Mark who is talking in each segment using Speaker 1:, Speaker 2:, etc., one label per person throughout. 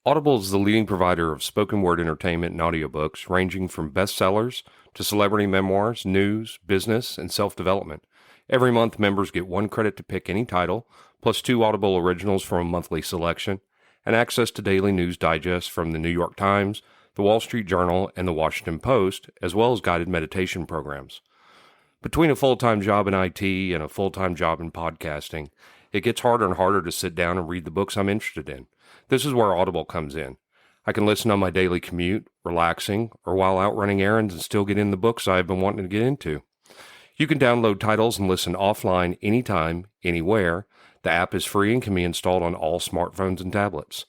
Speaker 1: Audible is the leading provider of spoken word entertainment and audiobooks, ranging from bestsellers to celebrity memoirs, news, business, and self-development. Every month, members get 1 credit to pick any title, plus 2 Audible originals from a monthly selection, and access to daily news digests from the New York Times, the Wall Street Journal, and the Washington Post, as well as guided meditation programs. Between a full-time job in IT and a full-time job in podcasting, it gets harder and harder to sit down and read the books I'm interested in. This is where Audible comes in. I can listen on my daily commute, relaxing, or while out running errands and still get in the books I've been wanting to get into. You can download titles and listen offline anytime, anywhere. The app is free and can be installed on all smartphones and tablets.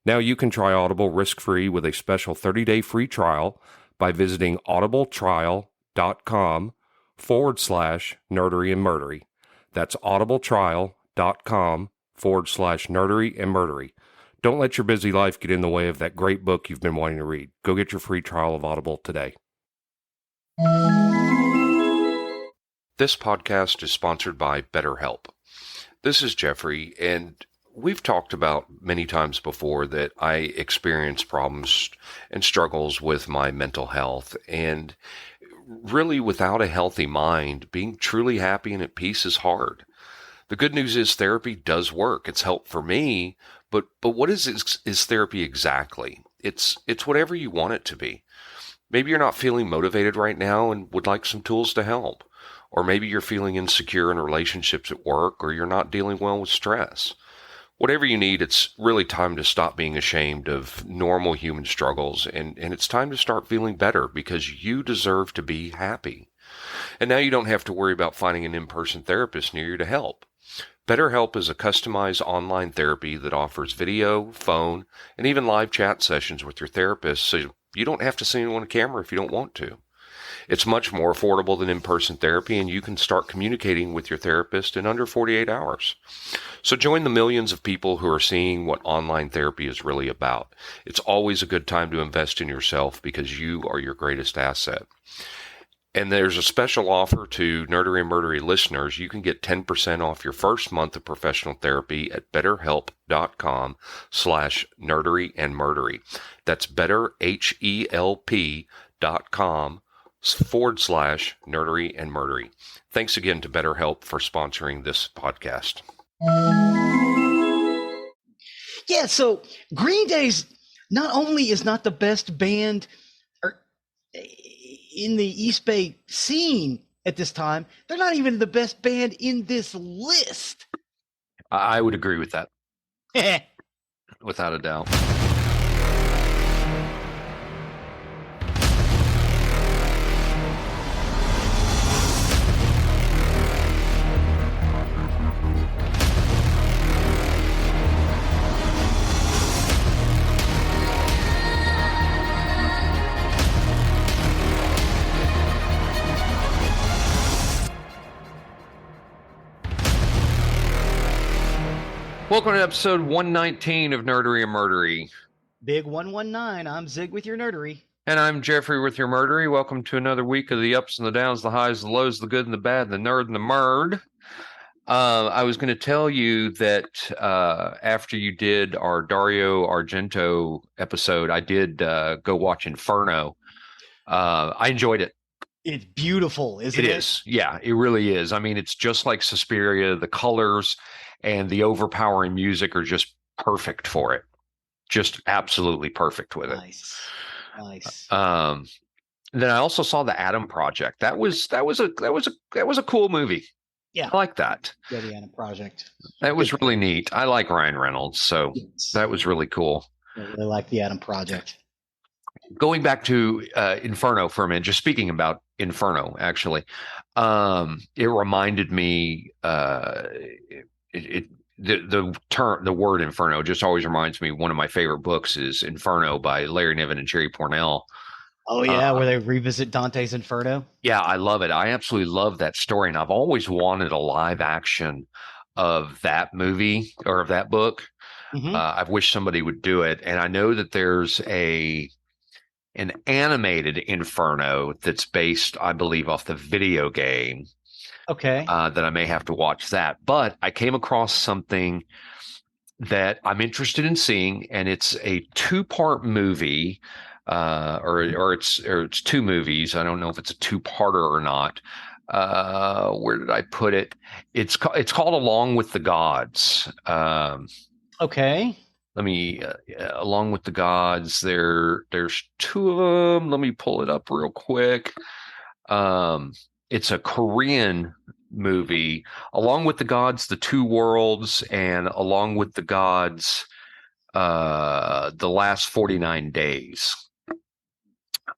Speaker 1: Now you can try Audible risk-free with a special 30-day free trial by visiting audibletrial.com/nerdery and murdery. That's audibletrial.com/nerdery and murdery. Don't let your busy life get in the way of that great book you've been wanting to read. Go get your free trial of Audible today. This podcast is sponsored by BetterHelp. This is Geoffrey, and we've talked about many times before that I experience problems and struggles with my mental health. And really, without a healthy mind, being truly happy and at peace is hard. The good news is therapy does work. It's helped for me, but what is therapy exactly? It's whatever you want it to be. Maybe you're not feeling motivated right now and would like some tools to help. Or maybe you're feeling insecure in relationships at work, or you're not dealing well with stress. Whatever you need, it's really time to stop being ashamed of normal human struggles, and it's time to start feeling better because you deserve to be happy. And now you don't have to worry about finding an in-person therapist near you to help. BetterHelp is a customized online therapy that offers video, phone, and even live chat sessions with your therapist, so you don't have to see anyone on camera if you don't want to. It's much more affordable than in-person therapy, and you can start communicating with your therapist in under 48 hours. So join the millions of people who are seeing what online therapy is really about. It's always a good time to invest in yourself because you are your greatest asset. And there's a special offer to Nerdery and Murdery listeners. You can get 10% off your first month of professional therapy at betterhelp.com/nerdery and murdery. That's betterhelp.com/nerdery and murdery. Thanks again to BetterHelp for sponsoring this podcast.
Speaker 2: Yeah, so Green Day's not only is not the best band in the East Bay scene at this time, they're not even the best band in this list.
Speaker 1: I would agree with that. Without a doubt. Welcome to episode 119 of Nerdery and Murdery.
Speaker 2: Big 119. I'm Zig with your nerdery.
Speaker 1: And I'm Geoffrey with your murdery. Welcome to another week of the ups and the downs, the highs, the lows, the good and the bad, the nerd and the murd. I was going to tell you that after you did our Dario Argento episode, I did go watch Inferno. I enjoyed it.
Speaker 2: It's beautiful, isn't it?
Speaker 1: It is. Yeah, it really is. I mean, it's just like Suspiria. The colors and the overpowering music are just perfect for it. Just absolutely perfect with it.
Speaker 2: Nice.
Speaker 1: Then I also saw the Adam Project. That was a cool movie.
Speaker 2: Yeah,
Speaker 1: I like that.
Speaker 2: Yeah, the Adam Project.
Speaker 1: That was really neat. I like Ryan Reynolds, so that was really cool.
Speaker 2: I really like the Adam Project.
Speaker 1: Going back to Inferno for a minute, just speaking about Inferno, actually, it reminded me. The word Inferno just always reminds me. One of my favorite books is Inferno by Larry Niven and Jerry Pournelle.
Speaker 2: Oh yeah, where they revisit Dante's Inferno.
Speaker 1: Yeah, I love it. I absolutely love that story, and I've always wanted a live action of that movie or of that book.
Speaker 2: Mm-hmm.
Speaker 1: I've wished somebody would do it, and I know that there's an animated Inferno that's based, I believe, off the video game.
Speaker 2: Okay.
Speaker 1: That I may have to watch that. But I came across something that I'm interested in seeing, and it's a two-part movie, or it's two movies. I don't know if it's a two-parter or not. Where did I put it? It's called Along with the Gods.
Speaker 2: Okay.
Speaker 1: Let me Along with the Gods. There's two of them. Let me pull it up real quick. It's a Korean movie, Along with the Gods, The Two Worlds, and Along with the Gods, The Last 49 Days.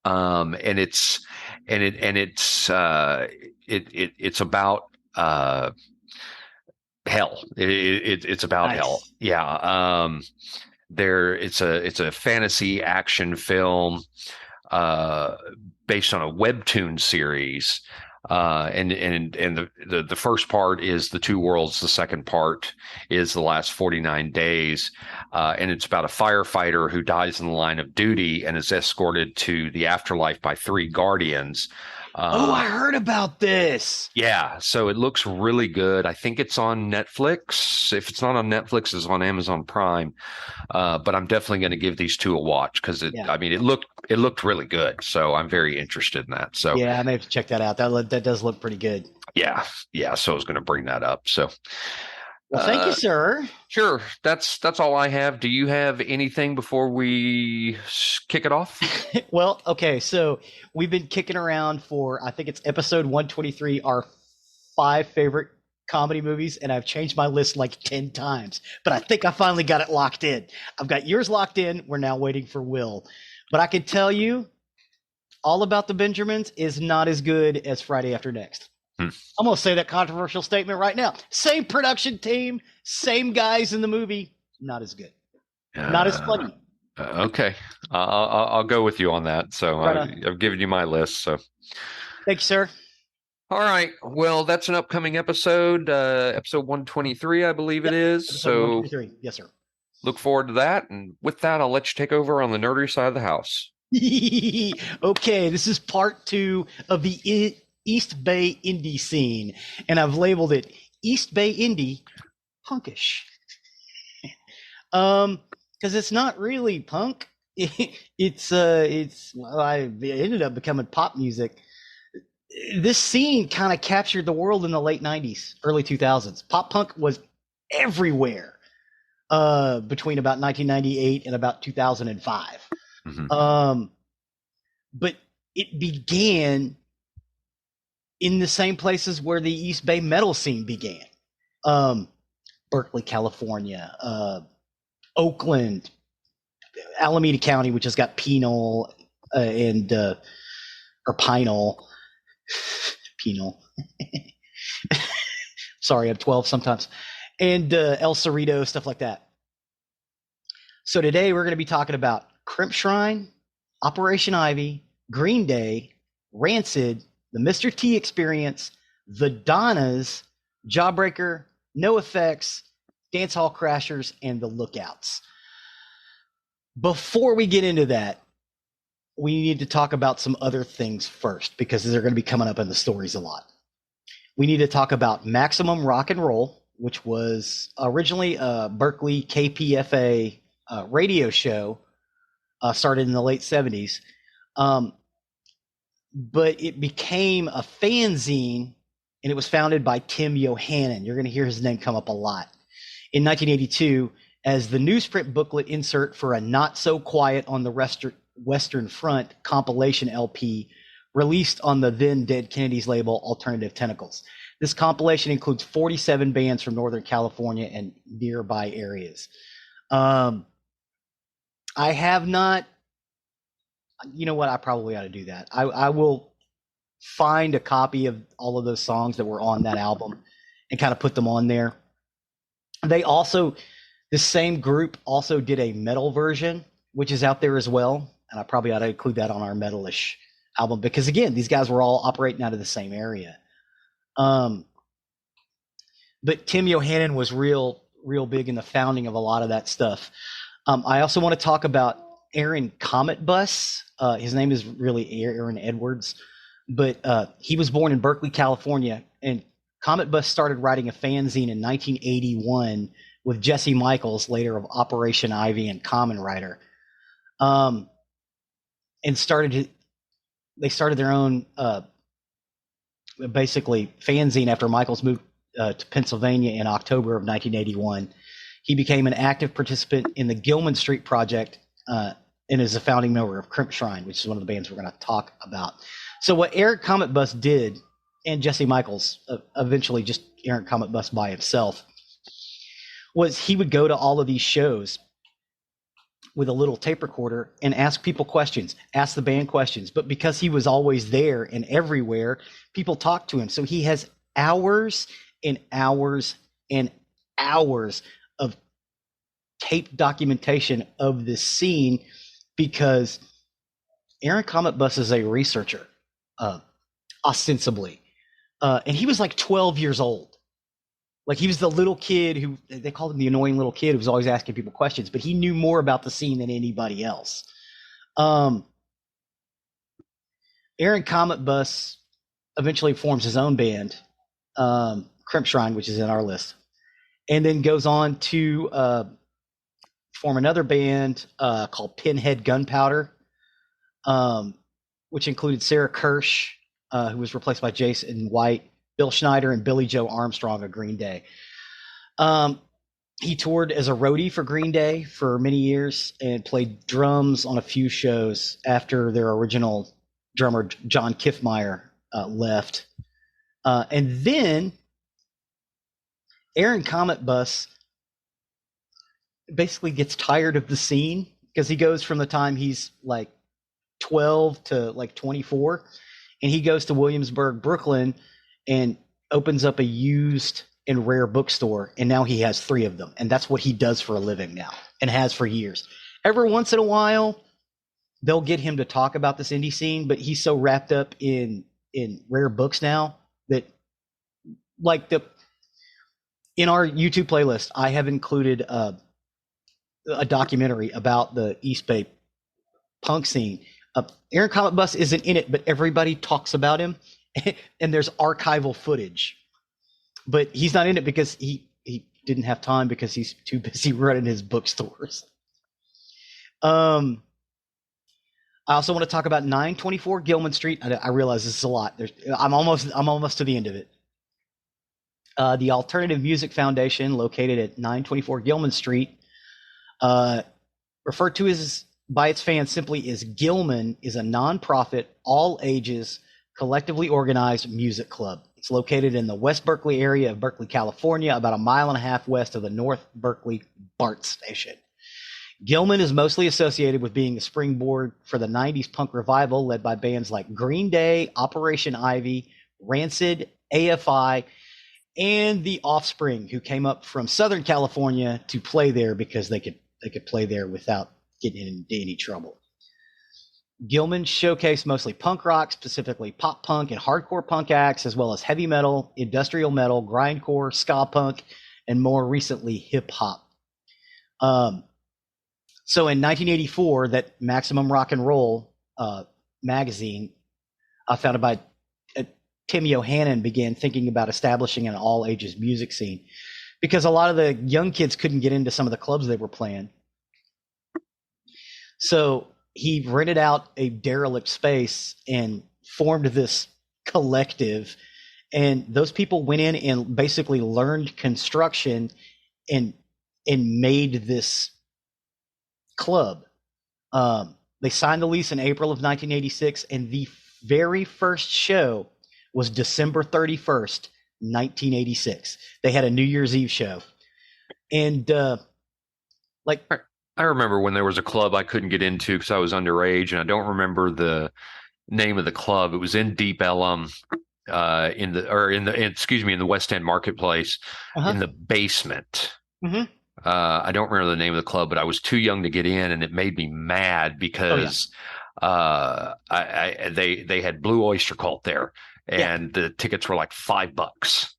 Speaker 1: And it's about hell. It's about hell.
Speaker 2: Nice.
Speaker 1: Yeah. It's a fantasy action film uh, based on a webtoon series. And the first part is The Two Worlds. The second part is The Last 49 Days. And it's about a firefighter who dies in the line of duty and is escorted to the afterlife by three guardians.
Speaker 2: I heard about this.
Speaker 1: Yeah, so it looks really good. I think it's on Netflix. If it's not on Netflix, it's on Amazon Prime. But I'm definitely going to give these two a watch because it looked really good. So I'm very interested in that. So
Speaker 2: yeah, I may have to check that out. That does look pretty good.
Speaker 1: yeah. So I was going to bring that up. So
Speaker 2: well, thank you, sir.
Speaker 1: Sure, that's all I have. Do you have anything before we kick it off?
Speaker 2: Well, okay, so we've been kicking around for, I think it's episode 123, our 5 favorite comedy movies, and I've changed my list like 10 times, but I think I finally got it locked in. I've got yours locked in. We're now waiting for Will. But I can tell you, All About the Benjamins is not as good as Friday After Next. I'm going to say that controversial statement right now. Same production team, same guys in the movie, not as good. Not as funny.
Speaker 1: Okay. I'll go with you on that. So I've given you my list. So
Speaker 2: thank you, sir.
Speaker 1: All right. Well, that's an upcoming episode, episode 123, I believe it is. So
Speaker 2: 123. Yes, sir.
Speaker 1: Look forward to that. And with that, I'll let you take over on the nerdy side of the house.
Speaker 2: Okay. This is part 2 of the East Bay indie scene, and I've labeled it East Bay indie punkish. Because it's not really punk. I ended up becoming pop music. This scene kind of captured the world in the late 90s, early 2000s. Pop punk was everywhere between about 1998 and about 2005. Mm-hmm. But it began in the same places where the East Bay metal scene began. Berkeley, California, Oakland, Alameda County, which has got Penal or Pinal. Sorry, I'm 12 sometimes. And El Cerrito, stuff like that. So today we're going to be talking about Crimp Shrine, Operation Ivy, Green Day, Rancid, the Mr. T Experience, the Donnas, Jawbreaker, NoFX, Dance Hall Crashers, and the Lookouts. Before we get into that, we need to talk about some other things first because they're going to be coming up in the stories a lot. We need to talk about Maximum Rock and Roll, which was originally a Berkeley KPFA radio show, started in the late 70s. But it became a fanzine, and it was founded by Tim Yohannan. You're going to hear his name come up a lot. In 1982, as the newsprint booklet insert for a Not So Quiet on the Western Front compilation LP released on the then Dead Kennedys label Alternative Tentacles. This compilation includes 47 bands from Northern California and nearby areas. I have not... You know what? I probably ought to do that. I will find a copy of all of those songs that were on that album and kind of put them on there. They also, the same group also did a metal version, which is out there as well. And I probably ought to include that on our metalish album because, again, these guys were all operating out of the same area. But Tim Yohannan was real big in the founding of a lot of that stuff. I also want to talk about Aaron Comet Bus. His name is really Aaron Edwards, but he was born in Berkeley, California, and Comet Bus started writing a fanzine in 1981 with Jesse Michaels, later of Operation Ivy and Kamen Rider, and they started their own basically fanzine after Michaels moved to Pennsylvania in October of 1981. He became an active participant in the Gilman Street Project and is a founding member of Crimp Shrine, which is one of the bands we're going to talk about. So what Eric Comet Bus did, and Jesse Michaels, eventually just Eric Comet Bus by himself, was he would go to all of these shows with a little tape recorder and ask people questions, ask the band questions. But because he was always there and everywhere, people talked to him. So he has hours and hours and hours of tape documentation of this scene, because Aaron Comet Bus is a researcher, ostensibly. And he was like 12 years old. Like, he was the little kid who, they called him the annoying little kid who was always asking people questions, but he knew more about the scene than anybody else. Aaron Comet Bus eventually forms his own band, Crimp Shrine, which is in our list, and then goes on to form another band called Pinhead Gunpowder, which included Sarah Kirsch, who was replaced by Jason White, Bill Schneider, and Billy Joe Armstrong of Green Day. He toured as a roadie for Green Day for many years and played drums on a few shows after their original drummer, John Kiffmeyer, left. And then Aaron Comet Bus basically gets tired of the scene, because he goes from the time he's like 12 to like 24, and he goes to Williamsburg, Brooklyn, and opens up a used and rare bookstore, and now he has 3 of them, and that's what he does for a living now, and has for years. Every once in a while, they'll get him to talk about this indie scene, but he's so wrapped up in rare books now that, like, in our YouTube playlist, I have included a documentary about the East Bay punk scene. Aaron Comet Bus isn't in it, but everybody talks about him. And there's archival footage, but he's not in it because he didn't have time, because he's too busy running his bookstores. I also want to talk about 924 Gilman Street. I realize this is a lot. I'm almost to the end of it. The Alternative Music Foundation, located at 924 Gilman Street, referred to by its fans simply as Gilman, is a nonprofit, all ages, collectively organized music club. It's located in the West Berkeley area of Berkeley, California, about 1.5 miles west of the North Berkeley BART station. Gilman is mostly associated with being a springboard for the 90s punk revival led by bands like Green Day, Operation Ivy, Rancid, AFI, and The Offspring, who came up from Southern California to play there because they could play there without getting into any trouble. Gilman showcased mostly punk rock, specifically pop punk and hardcore punk acts, as well as heavy metal, industrial metal, grindcore, ska punk, and more recently, hip hop. So in 1984, that Maximum Rock and Roll magazine, founded by Tim Yohannan, began thinking about establishing an all-ages music scene, because a lot of the young kids couldn't get into some of the clubs they were playing. So he rented out a derelict space and formed this collective, and those people went in and basically learned construction and made this club. They signed the lease in April of 1986, and the very first show was December 31st, 1986. They had a New Year's Eve show. And
Speaker 1: I remember when there was a club I couldn't get into because I was underage, and I don't remember the name of the club. It was in Deep Ellum, in the West End Marketplace, in the basement.
Speaker 2: Mm-hmm.
Speaker 1: I don't remember the name of the club, but I was too young to get in, and it made me mad because they had Blue Oyster Cult there, and the tickets were like $5.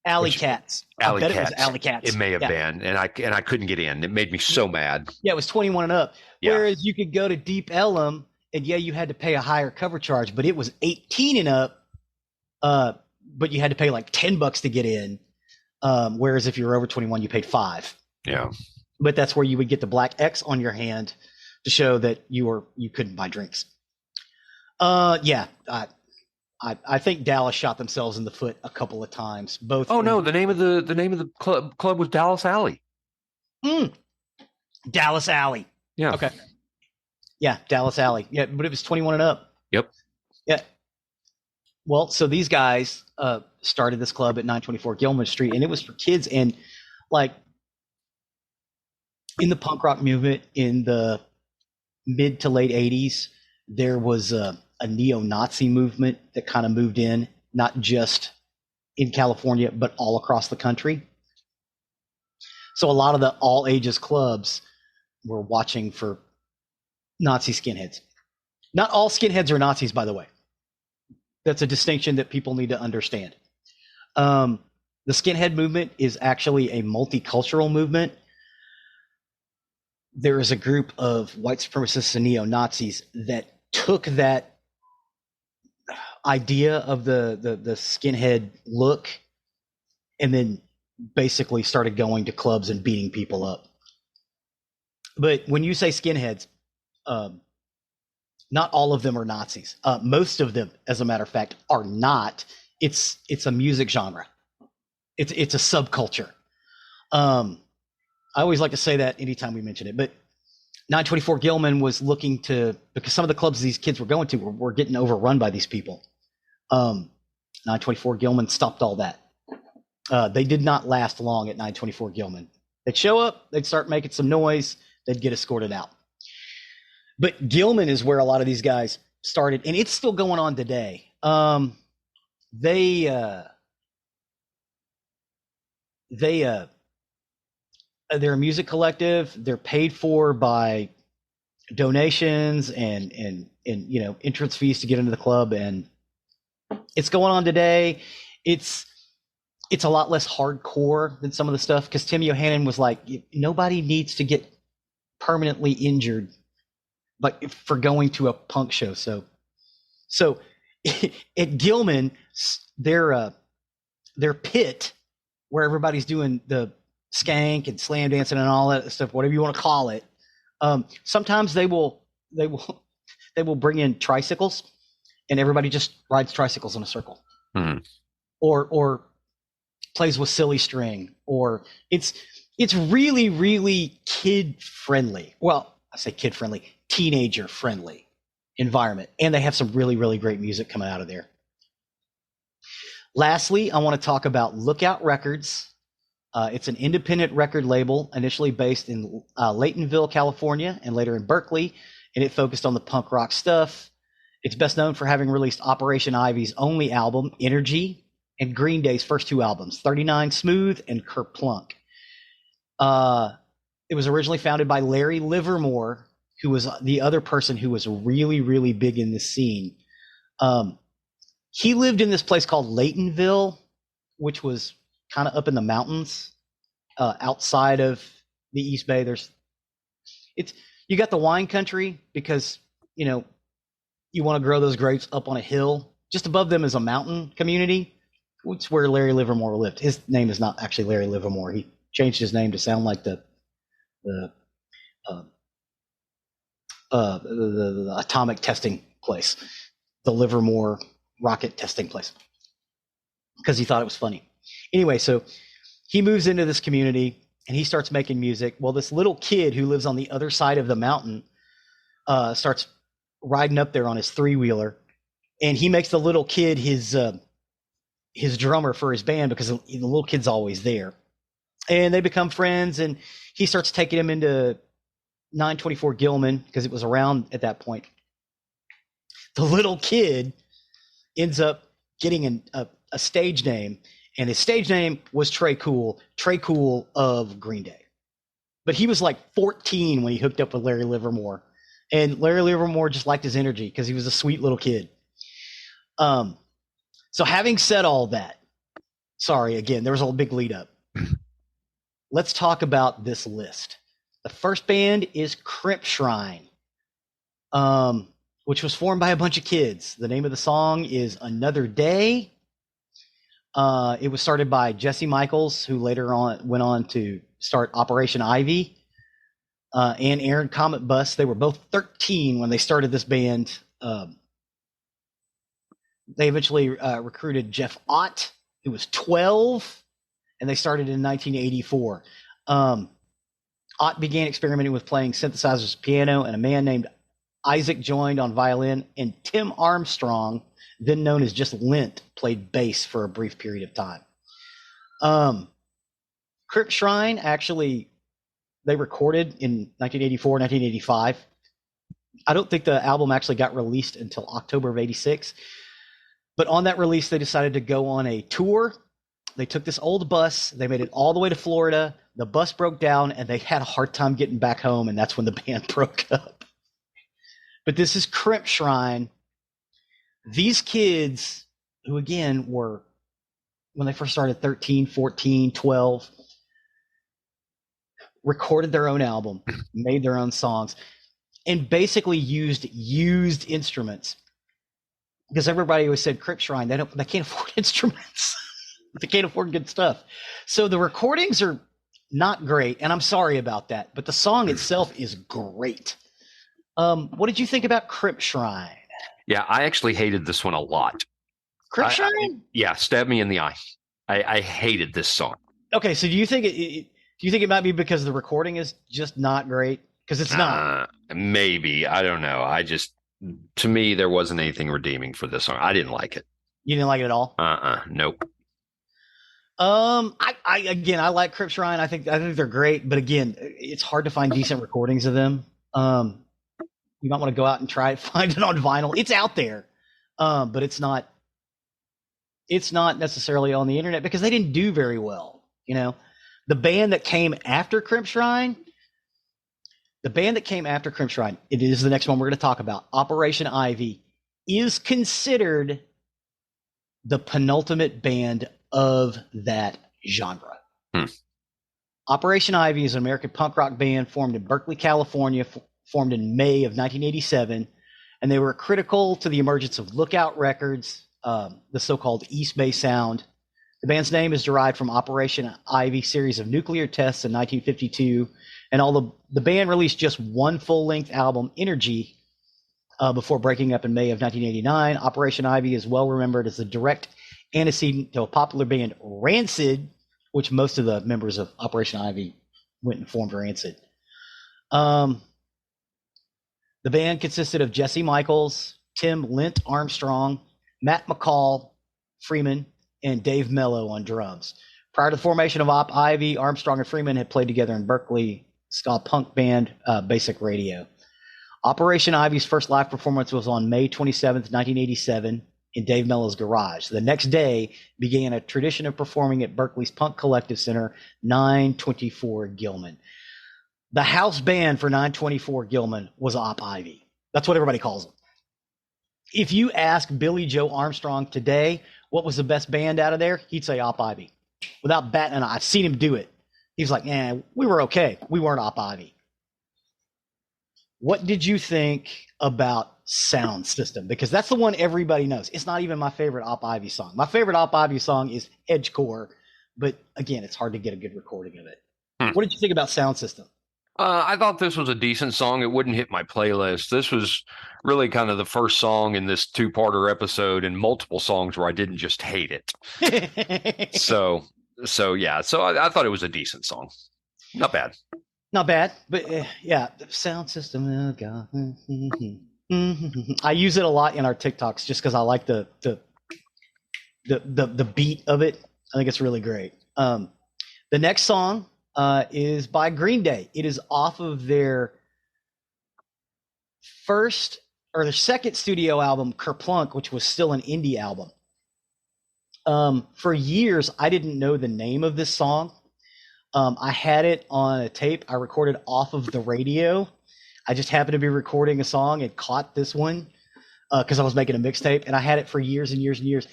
Speaker 2: Alley Cats. I bet it was Alley Cats.
Speaker 1: It may have been, and I couldn't get in. It made me so mad.
Speaker 2: Yeah, it was 21 and up. Yeah. Whereas you could go to Deep Ellum, and you had to pay a higher cover charge, but it was 18 and up. But you had to pay like $10 to get in. Whereas if you were over 21, you paid $5.
Speaker 1: Yeah.
Speaker 2: But that's where you would get the black X on your hand to show that you couldn't buy drinks. Yeah, I think Dallas shot themselves in the foot a couple of times. Both.
Speaker 1: Oh no, the name of the club was Dallas Alley.
Speaker 2: Dallas Alley.
Speaker 1: Yeah.
Speaker 2: Okay. Yeah, Dallas Alley. Yeah, but it was 21 and up.
Speaker 1: Yep.
Speaker 2: Yeah. Well, so these guys started this club at 924 Gilman Street, and it was for kids. And like in the punk rock movement in the mid to late 80s, there was a neo-Nazi movement that kind of moved in, not just in California, but all across the country. So a lot of the all ages clubs were watching for Nazi skinheads. Not all skinheads are Nazis, by the way. That's a distinction that people need to understand. The skinhead movement is actually a multicultural movement. There is a group of white supremacists and neo-Nazis that took that idea of the skinhead look and then basically started going to clubs and beating people up. But when you say skinheads, not all of them are Nazis. Most of them, as a matter of fact, are not. It's a music genre. It's a subculture. I always like to say that anytime we mention it. But 924 Gilman was looking to, because some of the clubs these kids were going to were getting overrun by these people. 924 Gilman stopped all that. They did not last long at 924 Gilman. They'd show up, they'd start making some noise, they'd get escorted out. But Gilman is where a lot of these guys started, and it's still going on today. They're a music collective. They're paid for by donations and entrance fees to get into the club, and it's going on today. It's a lot less hardcore than some of the stuff, because Tim Yohannan was like, nobody needs to get permanently injured but for going to a punk show. So at Gilman, their pit where everybody's doing the skank and slam dancing and all that stuff, whatever you want to call it. Sometimes they will bring in tricycles, and everybody just rides tricycles in a circle, or plays with silly string, or it's really, really kid friendly. Well, I say kid friendly, teenager friendly environment, and they have some really, really great music coming out of there. Lastly, I want to talk about Lookout Records. It's an independent record label, initially based in Laytonville, California, and later in Berkeley, and it focused on the punk rock stuff. It's best known for having released Operation Ivy's only album, Energy, and Green Day's first two albums, 39 Smooth and Kerplunk. It was originally founded by Larry Livermore, who was the other person who was really, really big in this scene. He lived in this place called Laytonville, which was kind of up in the mountains outside of the East Bay. You got the wine country, because you want to grow those grapes up on a hill. Just above them is a mountain community, which is where Larry Livermore lived. His name is not actually Larry Livermore. He changed his name to sound like the atomic testing place, the Livermore rocket testing place, because he thought it was funny. Anyway, so he moves into this community and he starts making music. Well, this little kid who lives on the other side of the mountain starts riding up there on his three-wheeler, and he makes the little kid his drummer for his band, because the little kid's always there. And they become friends, and he starts taking him into 924 Gilman, because it was around at that point. The little kid ends up getting a stage name, and his stage name was Trey Cool of Green Day. But he was like 14 when he hooked up with Larry Livermore, and Larry Livermore just liked his energy because he was a sweet little kid. So having said all that, sorry, again, there was a big lead up. Let's talk about this list. The first band is Crimp Shrine, which was formed by a bunch of kids. The name of the song is Another Day. It was started by Jesse Michaels, who later on went on to start Operation Ivy, and Aaron Comet Bus. They were both 13 when they started this band. They eventually recruited Jeff Ott, who was 12, and they started in 1984. Ott began experimenting with playing synthesizers, piano, and a man named Isaac joined on violin, and Tim Armstrong, then known as just Lint, played bass for a brief period of time. Crypt Shrine, actually, they recorded in 1984, 1985. I don't think the album actually got released until October of 86. But on that release, they decided to go on a tour. They took this old bus. They made it all the way to Florida. The bus broke down, and they had a hard time getting back home, and that's when the band broke up. But this is Crypt Shrine. These kids, who again were, when they first started, 13, 14, 12, recorded their own album, made their own songs, and basically used used instruments. Because everybody always said Crypt Shrine, they can't afford instruments. They can't afford good stuff. So the recordings are not great, and I'm sorry about that, but the song itself is great. What did you think about Crypt Shrine?
Speaker 1: Yeah, I actually hated this one a lot.
Speaker 2: Crypt Shrine?
Speaker 1: Yeah, stab me in the eye. I hated this song.
Speaker 2: Okay, so do you think it might be because the recording is just not great? Because it's not.
Speaker 1: Maybe. I don't know. To me, there wasn't anything redeeming for this song. I didn't like it.
Speaker 2: You didn't like it at all?
Speaker 1: Nope.
Speaker 2: I like Crypt Shrine. I think they're great, but again, it's hard to find decent recordings of them. You might want to go out and try it, find it on vinyl. It's out there, but it's not necessarily on the internet because they didn't do very well. You know, the band that came after Crypt Shrine, it is the next one we're going to talk about. Operation Ivy is considered the penultimate band of that genre. Operation Ivy is an American punk rock band formed in Berkeley, California, formed in May of 1987, and they were critical to the emergence of Lookout Records, the so-called East Bay sound. The band's name is derived from Operation Ivy series of nuclear tests in 1952, and although the band released just one full-length album, Energy, before breaking up in May of 1989, Operation Ivy is well remembered as the direct antecedent to a popular band, Rancid, which most of the members of Operation Ivy went and formed Rancid. The band consisted of Jesse Michaels, Tim Lint Armstrong, Matt McCall Freeman, and Dave Mello on drums. Prior to the formation of Op Ivy, Armstrong and Freeman had played together in Berkeley ska punk band Basic Radio. Operation Ivy's first live performance was on May 27th, 1987, in Dave Mello's garage. The next day began a tradition of performing at Berkeley's Punk Collective Center, 924 Gilman. The house band for 924 Gilman was Op Ivy. That's what everybody calls them. If you ask Billy Joe Armstrong today what was the best band out of there, he'd say Op Ivy. Without batting an eye. I've seen him do it. He's like, we were okay. We weren't Op Ivy. What did you think about Sound System? Because that's the one everybody knows. It's not even my favorite Op Ivy song. My favorite Op Ivy song is Edgecore, but again, it's hard to get a good recording of it. What did you think about Sound System?
Speaker 1: I thought this was a decent song. It wouldn't hit my playlist. This was really kind of the first song in this two-parter episode and multiple songs where I didn't just hate it. So yeah. So I thought it was a decent song. Not bad.
Speaker 2: Not bad, but yeah, the Sound System. Oh God. I use it a lot in our TikToks just because I like the beat of it. I think it's really great. The next song is by Green Day. It is off of their second studio album, Kerplunk, which was still an indie album. For years, I didn't know the name of this song. I had it on a tape I recorded off of the radio. I just happened to be recording a song and caught this one because I was making a mixtape, and I had it for years and years and years.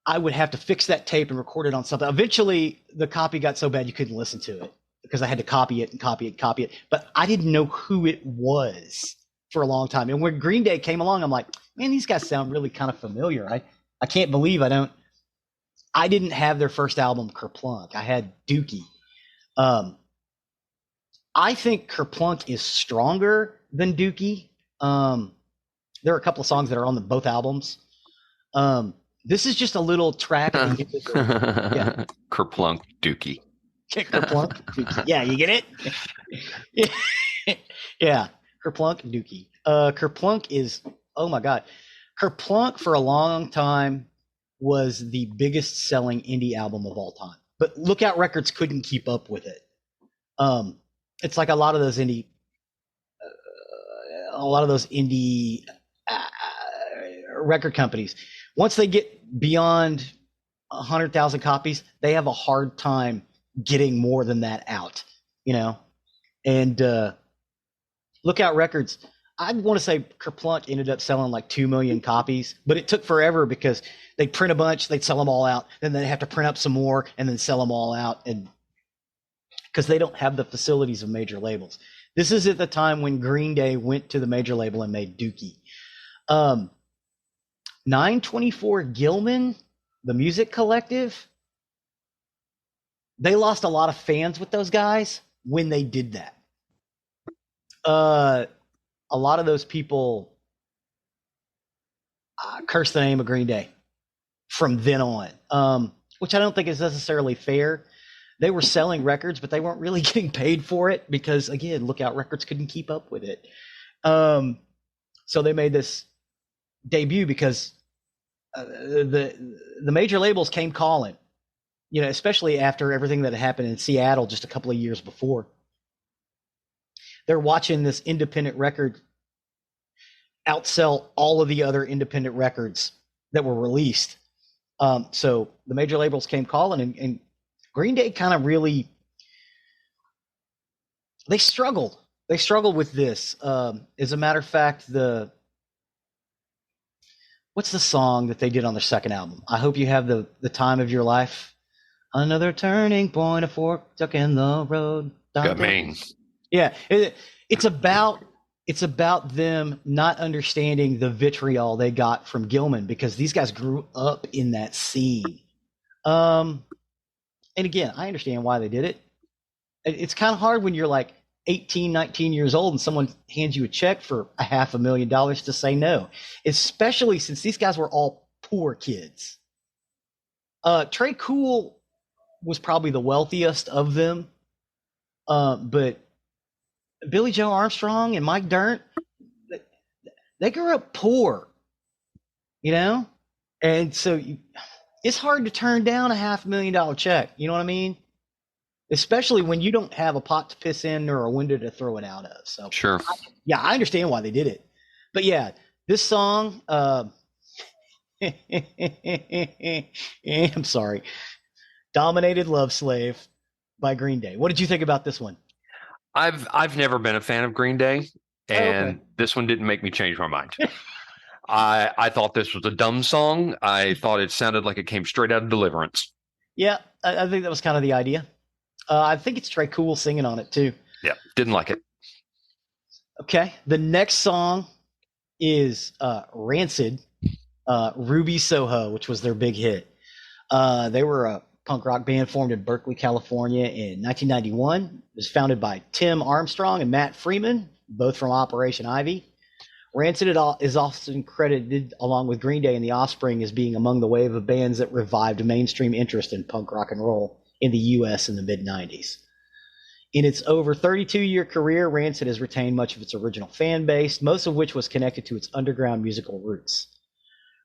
Speaker 2: I would have to fix that tape and record it on something. Eventually, the copy got so bad you couldn't listen to it because I had to copy it. But I didn't know who it was for a long time. And when Green Day came along, I'm like, man, these guys sound really kind of familiar. I can't believe I I didn't have their first album, Kerplunk. I had Dookie. I think Kerplunk is stronger than Dookie. There are a couple of songs that are on both albums. This is just a little track at the end of the, yeah.
Speaker 1: Kerplunk Dookie.
Speaker 2: Kerplunk Dookie. Yeah, you get it? Yeah, Kerplunk Dookie. Kerplunk is, oh my God. Kerplunk for a long time was the biggest selling indie album of all time. But Lookout Records couldn't keep up with it. It's like a lot of those indie record companies. Once they get beyond 100,000 copies, they have a hard time getting more than that out, you know. And Lookout Records, I want to say Kerplunk ended up selling like 2 million copies, but it took forever because they'd print a bunch, they'd sell them all out, then they'd have to print up some more and then sell them all out, and because they don't have the facilities of major labels. This is at the time when Green Day went to the major label and made Dookie. 924 Gilman, the music collective, they lost a lot of fans with those guys when they did that. A lot of those people cursed the name of Green Day from then on, which I don't think is necessarily fair. They were selling records, but they weren't really getting paid for it because, again, Lookout Records couldn't keep up with it. So they made this debut because the major labels came calling, you know, especially after everything that happened in Seattle just a couple of years before. They're watching this independent record outsell all of the other independent records that were released. So the major labels came calling, and Green Day kind of really, they struggled. They struggled with this. As a matter of fact, what's the song that they did on their second album? I Hope You Have the Time of Your Life. Another turning point, a fork stuck in the road.
Speaker 1: Got Maine.
Speaker 2: Yeah, it's about them not understanding the vitriol they got from Gilman because these guys grew up in that scene. And again, I understand why they did it. It's kind of hard when you're like 18, 19 years old and someone hands you a check for $500,000 to say no, especially since these guys were all poor kids. Trey Cool was probably the wealthiest of them, but Billy Joe Armstrong and Mike Dirnt, they grew up poor, you know? And so it's hard to turn down a $500,000 check. You know what I mean? Especially when you don't have a pot to piss in or a window to throw it out of. So
Speaker 1: sure.
Speaker 2: I understand why they did it. But yeah, this song, I'm sorry, Dominated Love Slave by Green Day. What did you think about this one?
Speaker 1: I've never been a fan of Green Day, and This one didn't make me change my mind. I thought this was a dumb song. I thought it sounded like it came straight out of Deliverance. Yeah,
Speaker 2: I think that was kind of the idea. I think it's Trey Cool singing on it too.
Speaker 1: Yeah, didn't like it.
Speaker 2: Okay, the next song is Rancid, Ruby Soho, which was their big hit. They were a punk rock band formed in Berkeley, California in 1991. It was founded by Tim Armstrong and Matt Freeman, both from Operation Ivy. Rancid is often credited, along with Green Day and The Offspring, as being among the wave of bands that revived mainstream interest in punk rock and roll in the U.S. in the mid-90s. In its over 32-year career, Rancid has retained much of its original fan base, most of which was connected to its underground musical roots.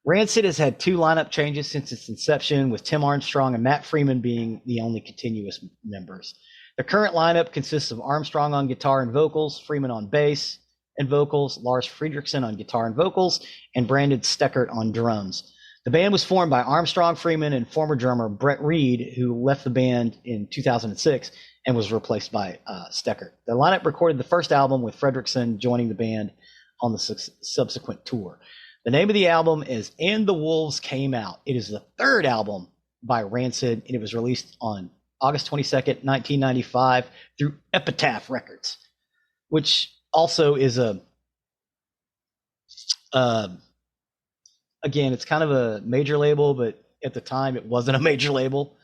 Speaker 2: Rancid has had 2 lineup changes since its inception, with Tim Armstrong and Matt Freeman being the only continuous members. The current lineup consists of Armstrong on guitar and vocals, Freeman on bass and vocals, Lars Friedrichsen on guitar and vocals, and Brandon Steckert on drums. The band was formed by Armstrong, Freeman, and former drummer Brett Reed, who left the band in 2006 and was replaced by Steckert. The lineup recorded the first album, with Friedrichsen joining the band on the subsequent tour. The name of the album is And the Wolves Came Out. It is the 3rd album by Rancid, and it was released on August 22nd, 1995 through Epitaph Records, which also is again, it's kind of a major label, but at the time it wasn't a major label.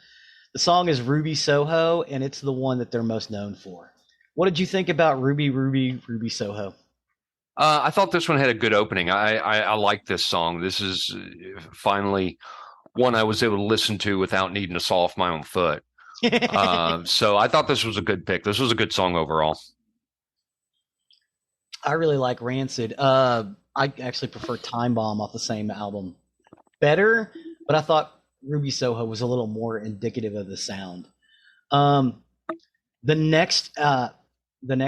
Speaker 2: The song is Ruby Soho, and it's the one that they're most known for. What did you think about Ruby Soho?
Speaker 1: I thought this one had a good opening. I like this song. This is finally one I was able to listen to without needing to saw off my own foot. So I thought this was a good pick. This was a good song overall.
Speaker 2: I really like Rancid. I actually prefer Time Bomb off the same album better, but I thought Ruby Soho was a little more indicative of the sound. Um, the next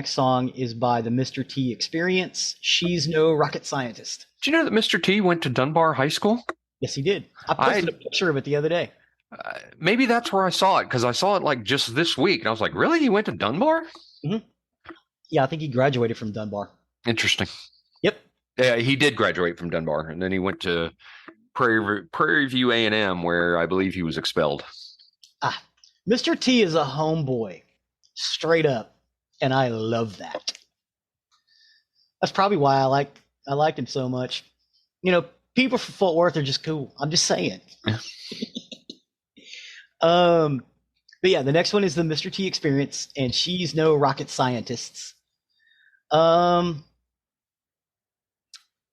Speaker 2: song is by the Mr. T Experience. She's no rocket scientist.
Speaker 1: Do you know that Mr. T went to Dunbar High School?
Speaker 2: Yes, he did. I posted a picture of it the other day.
Speaker 1: Maybe that's where I saw it, because I saw it like just this week, and I was like, really? He went to Dunbar?
Speaker 2: Mm-hmm. Yeah, I think he graduated from Dunbar.
Speaker 1: Interesting.
Speaker 2: Yep.
Speaker 1: Yeah, he did graduate from Dunbar, and then he went to Prairie View A&M, where I believe he was expelled.
Speaker 2: Mr. T is a homeboy, straight up, and I love that. That's probably why I liked him so much. You know, people from Fort Worth are just cool. I'm just saying. But yeah, the next one is the Mr. T Experience, and she's no rocket scientists.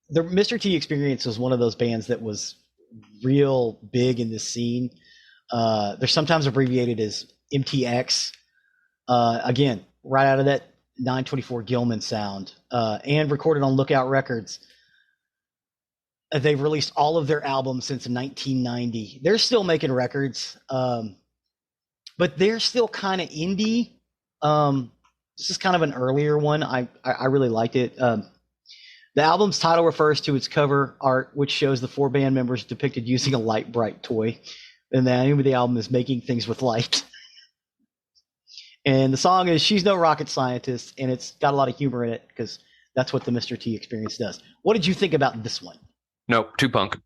Speaker 2: The Mr. T Experience was one of those bands that was real big in this scene. They're sometimes abbreviated as MTX. Again, right out of that 924 Gilman sound, and recorded on Lookout Records. They've released all of their albums since 1990. They're still making records, but they're still kind of indie. This is kind of an earlier one. I really liked it. The album's title refers to its cover art, which shows the 4 band members depicted using a light, bright toy. And the name of the album is Making Things with Light. And the song is She's No Rocket Scientist, and it's got a lot of humor in it because that's what the Mr. T Experience does. What did you think about this one?
Speaker 1: No, too punk.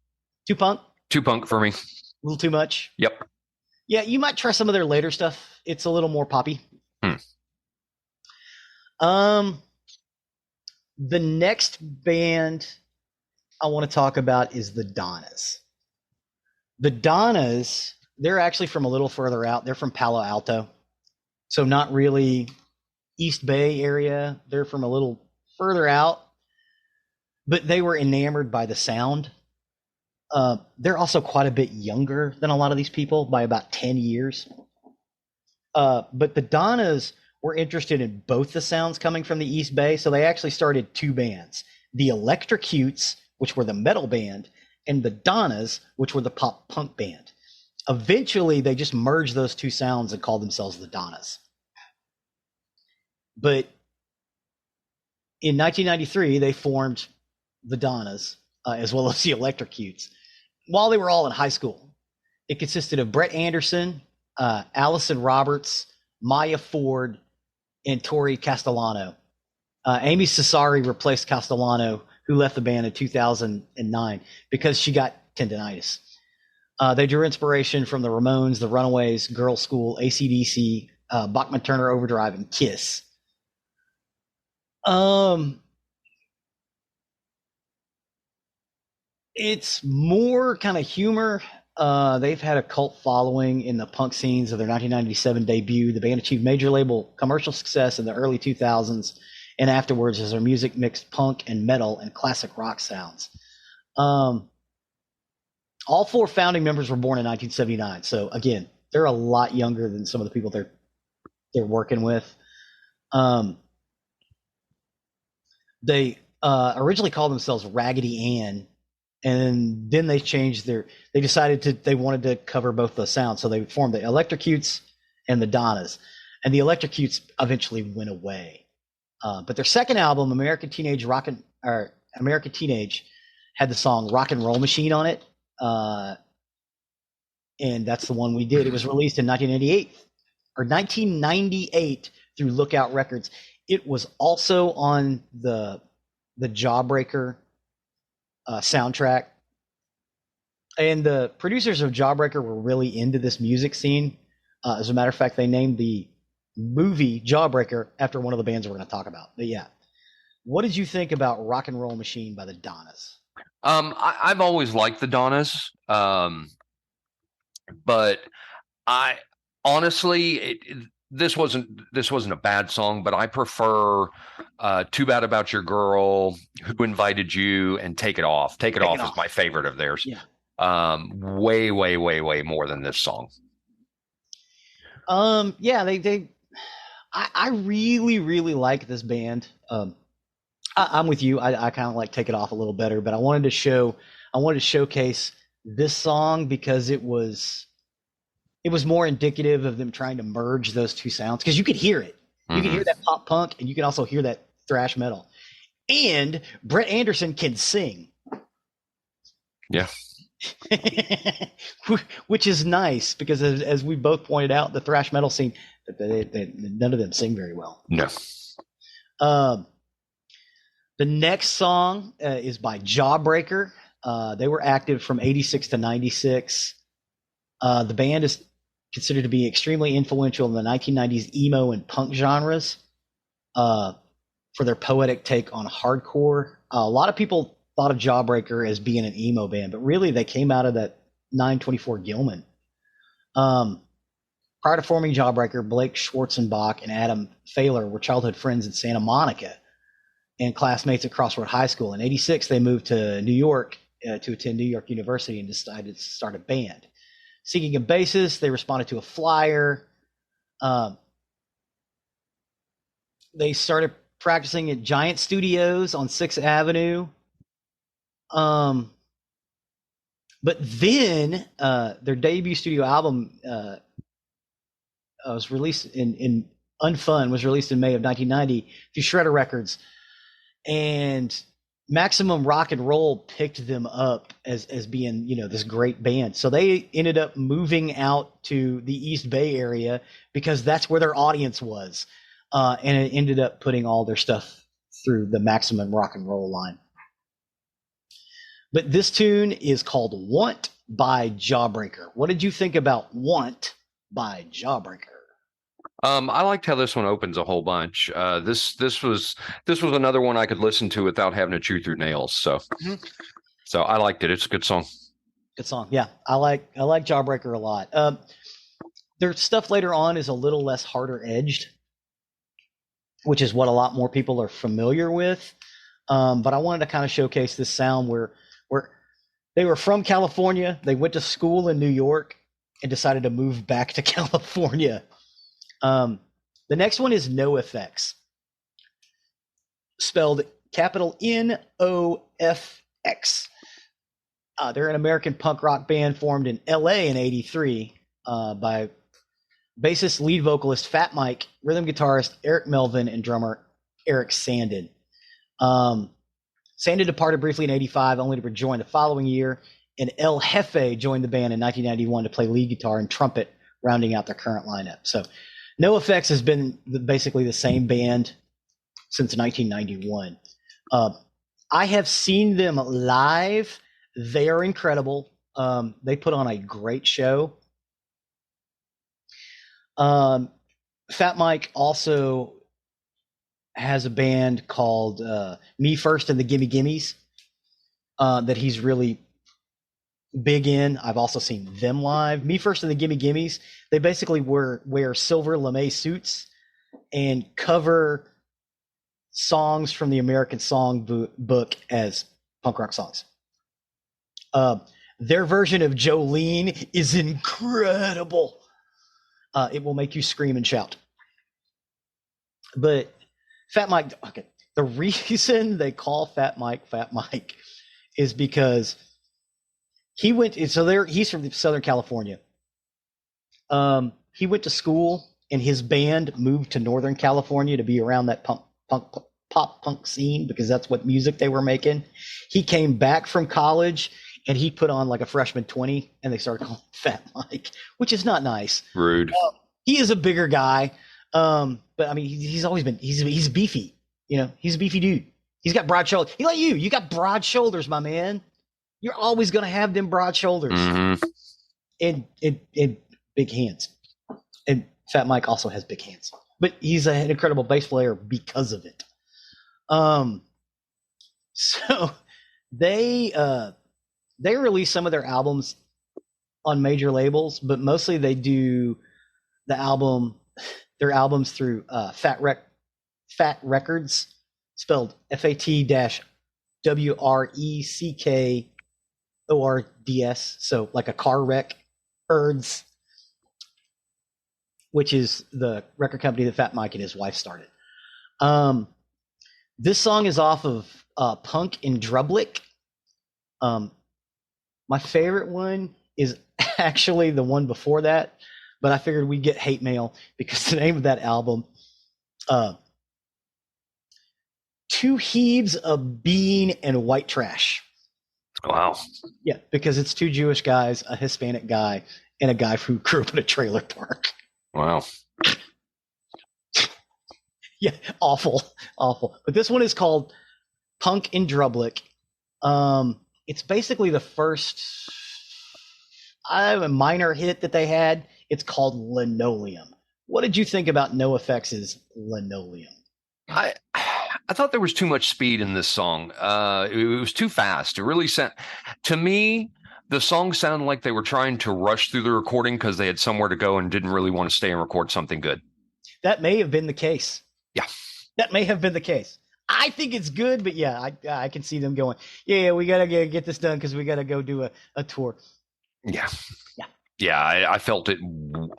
Speaker 2: Too punk?
Speaker 1: Too punk for me.
Speaker 2: A little too much?
Speaker 1: Yep.
Speaker 2: Yeah, you might try some of their later stuff. It's a little more poppy. The next band I want to talk about is the Donnas. The Donnas, they're actually from a little further out. They're from Palo Alto. So not really East Bay area. They're from a little further out. But they were enamored by the sound. They're also quite a bit younger than a lot of these people by about 10 years. But the Donnas were interested in both the sounds coming from the East Bay, so they actually started 2 bands. The Electrocutes, which were the metal band, and the Donnas, which were the pop punk band. Eventually, they just merged those 2 sounds and called themselves the Donnas. But in 1993, they formed the Donnas, as well as the Electrocutes, while they were all in high school. It consisted of Brett Anderson, Allison Roberts, Maya Ford, and Tori Castellano. Amy Cesari replaced Castellano, who left the band in 2009 because she got tendonitis. They drew inspiration from the Ramones, the Runaways, Girl School, AC/DC, Bachman Turner Overdrive, and Kiss. It's more kind of humor. They've had a cult following in the punk scenes of their 1997 debut. The band achieved major label commercial success in the early 2000s, and afterwards as their music mixed punk and metal and classic rock sounds. All 4 founding members were born in 1979. So again, they're a lot younger than some of the people they're working with. They originally called themselves Raggedy Ann. And then they wanted to cover both the sounds. So they formed the Electrocutes and the Donnas. And the Electrocutes eventually went away. But their second album, American Teenage, had the song Rock and Roll Machine on it. And that's the one we did. It was released in 1998 through Lookout Records. It was also on the Jawbreaker soundtrack, and the producers of Jawbreaker were really into this music scene. As a matter of fact, they named the movie Jawbreaker after one of the bands we're going to talk about. But yeah, what did you think about Rock and Roll Machine by the Donnas?
Speaker 1: I've always liked the Donnas. But I honestly, this wasn't a bad song, but I prefer "Too Bad About Your Girl," "Who Invited You," and "Take It Off." "Take It
Speaker 2: Take it
Speaker 1: Off" is
Speaker 2: off.
Speaker 1: my favorite of theirs.
Speaker 2: Yeah.
Speaker 1: Way, way, way, way more than this song.
Speaker 2: Yeah, I really, really like this band. I'm with you. I kind of like Take It Off a little better, but I wanted to showcase this song because it was more indicative of them trying to merge those two sounds because you could hear it. You can hear that pop punk and you can also hear that thrash metal. And Brett Anderson can sing.
Speaker 1: Yeah.
Speaker 2: Which is nice because as we both pointed out, the thrash metal scene, none of them sing very well.
Speaker 1: No.
Speaker 2: The next song is by Jawbreaker. They were active from 86 to 96. The band is considered to be extremely influential in the 1990s emo and punk genres for their poetic take on hardcore. A lot of people thought of Jawbreaker as being an emo band, but really they came out of that 924 Gilman. Prior to forming Jawbreaker, Blake Schwarzenbach and Adam Thaler were childhood friends in Santa Monica and classmates at Crossroad High School. In 86, they moved to New York to attend New York University and decided to start a band. Seeking a bassist, they responded to a flyer. They started practicing at Giant Studios on 6th Avenue. But then their debut studio album was released in Unfun was released in May of 1990 through Shredder Records, and Maximum Rock and Roll picked them up as being this great band. So they ended up moving out to the East Bay area because that's where their audience was, and it ended up putting all their stuff through the Maximum Rock and Roll line. But this tune is called Want by Jawbreaker. What did you think about Want by Jawbreaker?
Speaker 1: I liked how this one opens a whole bunch. This was another one I could listen to without having to chew through nails. So I liked it. It's a good song.
Speaker 2: Good song. Yeah, I like Jawbreaker a lot. Their stuff later on is a little less harder edged, which is what a lot more people are familiar with. But I wanted to kind of showcase this sound where they were from California. They went to school in New York and decided to move back to California. The next one is No Effects, spelled capital N-O-F-X. They're an American punk rock band formed in LA in 83 by bassist, lead vocalist Fat Mike, rhythm guitarist Eric Melvin, and drummer Eric Sandin. Sandin departed briefly in 85, only to rejoin the following year, and El Jefe joined the band in 1991 to play lead guitar and trumpet, rounding out their current lineup. So No Effects has been basically the same band since 1991. I have seen them live. They are incredible. They put on a great show. Fat Mike also has a band called Me First and the Gimme Gimmes that he's really big in. I've also seen them live. Me First and the Gimme Gimmes, they basically wear silver lame suits and cover songs from the American Songbook as punk rock songs. Their version of Jolene is incredible. It will make you scream and shout. But Fat Mike, okay, the reason they call Fat Mike is because he's from Southern California. He went to school and his band moved to Northern California to be around that pop punk scene because that's what music they were making. He came back from college and he put on like a freshman 20 and they started calling him Fat Mike, which is not nice.
Speaker 1: Rude.
Speaker 2: He is a bigger guy. But I mean, he's always been, he's beefy, he's a beefy dude. He's got broad shoulders. He like you got broad shoulders, my man. You're always going to have them broad shoulders and big hands. And Fat Mike also has big hands, but he's an incredible bass player because of it. So they released some of their albums on major labels, but mostly they do their albums through Fat Records, spelled FAT-WRECKORDS, so like a car wreck, Erds, which is the record company that Fat Mike and his wife started. This song is off of Punk in Drublic. My favorite one is actually the one before that, but I figured we'd get hate mail because the name of that album, Two Heaves of Bean and White Trash.
Speaker 1: Wow.
Speaker 2: Yeah, because it's two Jewish guys, a Hispanic guy, and a guy who grew up in a trailer park.
Speaker 1: Wow.
Speaker 2: Yeah, awful. But this one is called Punk in Drublic. It's basically the first a minor hit that they had. It's called Linoleum. What did you think about NoFX's Linoleum?
Speaker 1: I thought there was too much speed in this song. It was too fast. It really to me, the song sounded like they were trying to rush through the recording because they had somewhere to go and didn't really want to stay and record something good.
Speaker 2: That may have been the case.
Speaker 1: Yeah.
Speaker 2: That may have been the case. I think it's good, but yeah, I can see them going, yeah, we got to get this done because we got to go do a tour.
Speaker 1: Yeah. I felt it.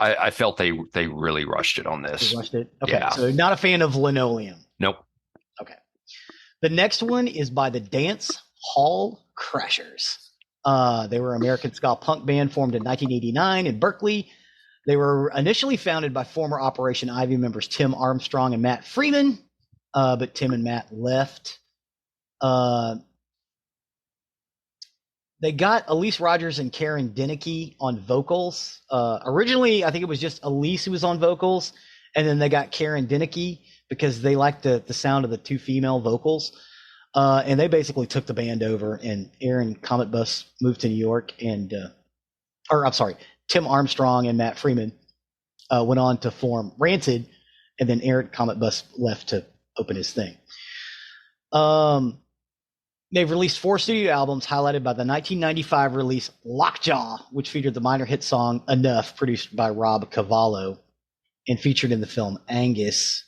Speaker 1: I felt they really rushed it on this.
Speaker 2: They rushed it? Okay, yeah. So not a fan of Linoleum.
Speaker 1: Nope.
Speaker 2: Okay. The next one is by the Dance Hall Crashers. They were an American ska punk band formed in 1989 in Berkeley. They were initially founded by former Operation Ivy members Tim Armstrong and Matt Freeman, but Tim and Matt left. They got Elise Rogers and Karen Denicky on vocals. Originally, I think it was just Elise who was on vocals, and then they got Karen Denicky because they liked the sound of the two female vocals. And they basically took the band over, and Aaron Comet Bus moved to New York, and Tim Armstrong and Matt Freeman went on to form Rancid, and then Aaron Comet Bus left to open his thing. They've released 4 studio albums, highlighted by the 1995 release Lockjaw, which featured the minor hit song Enough, produced by Rob Cavallo, and featured in the film Angus,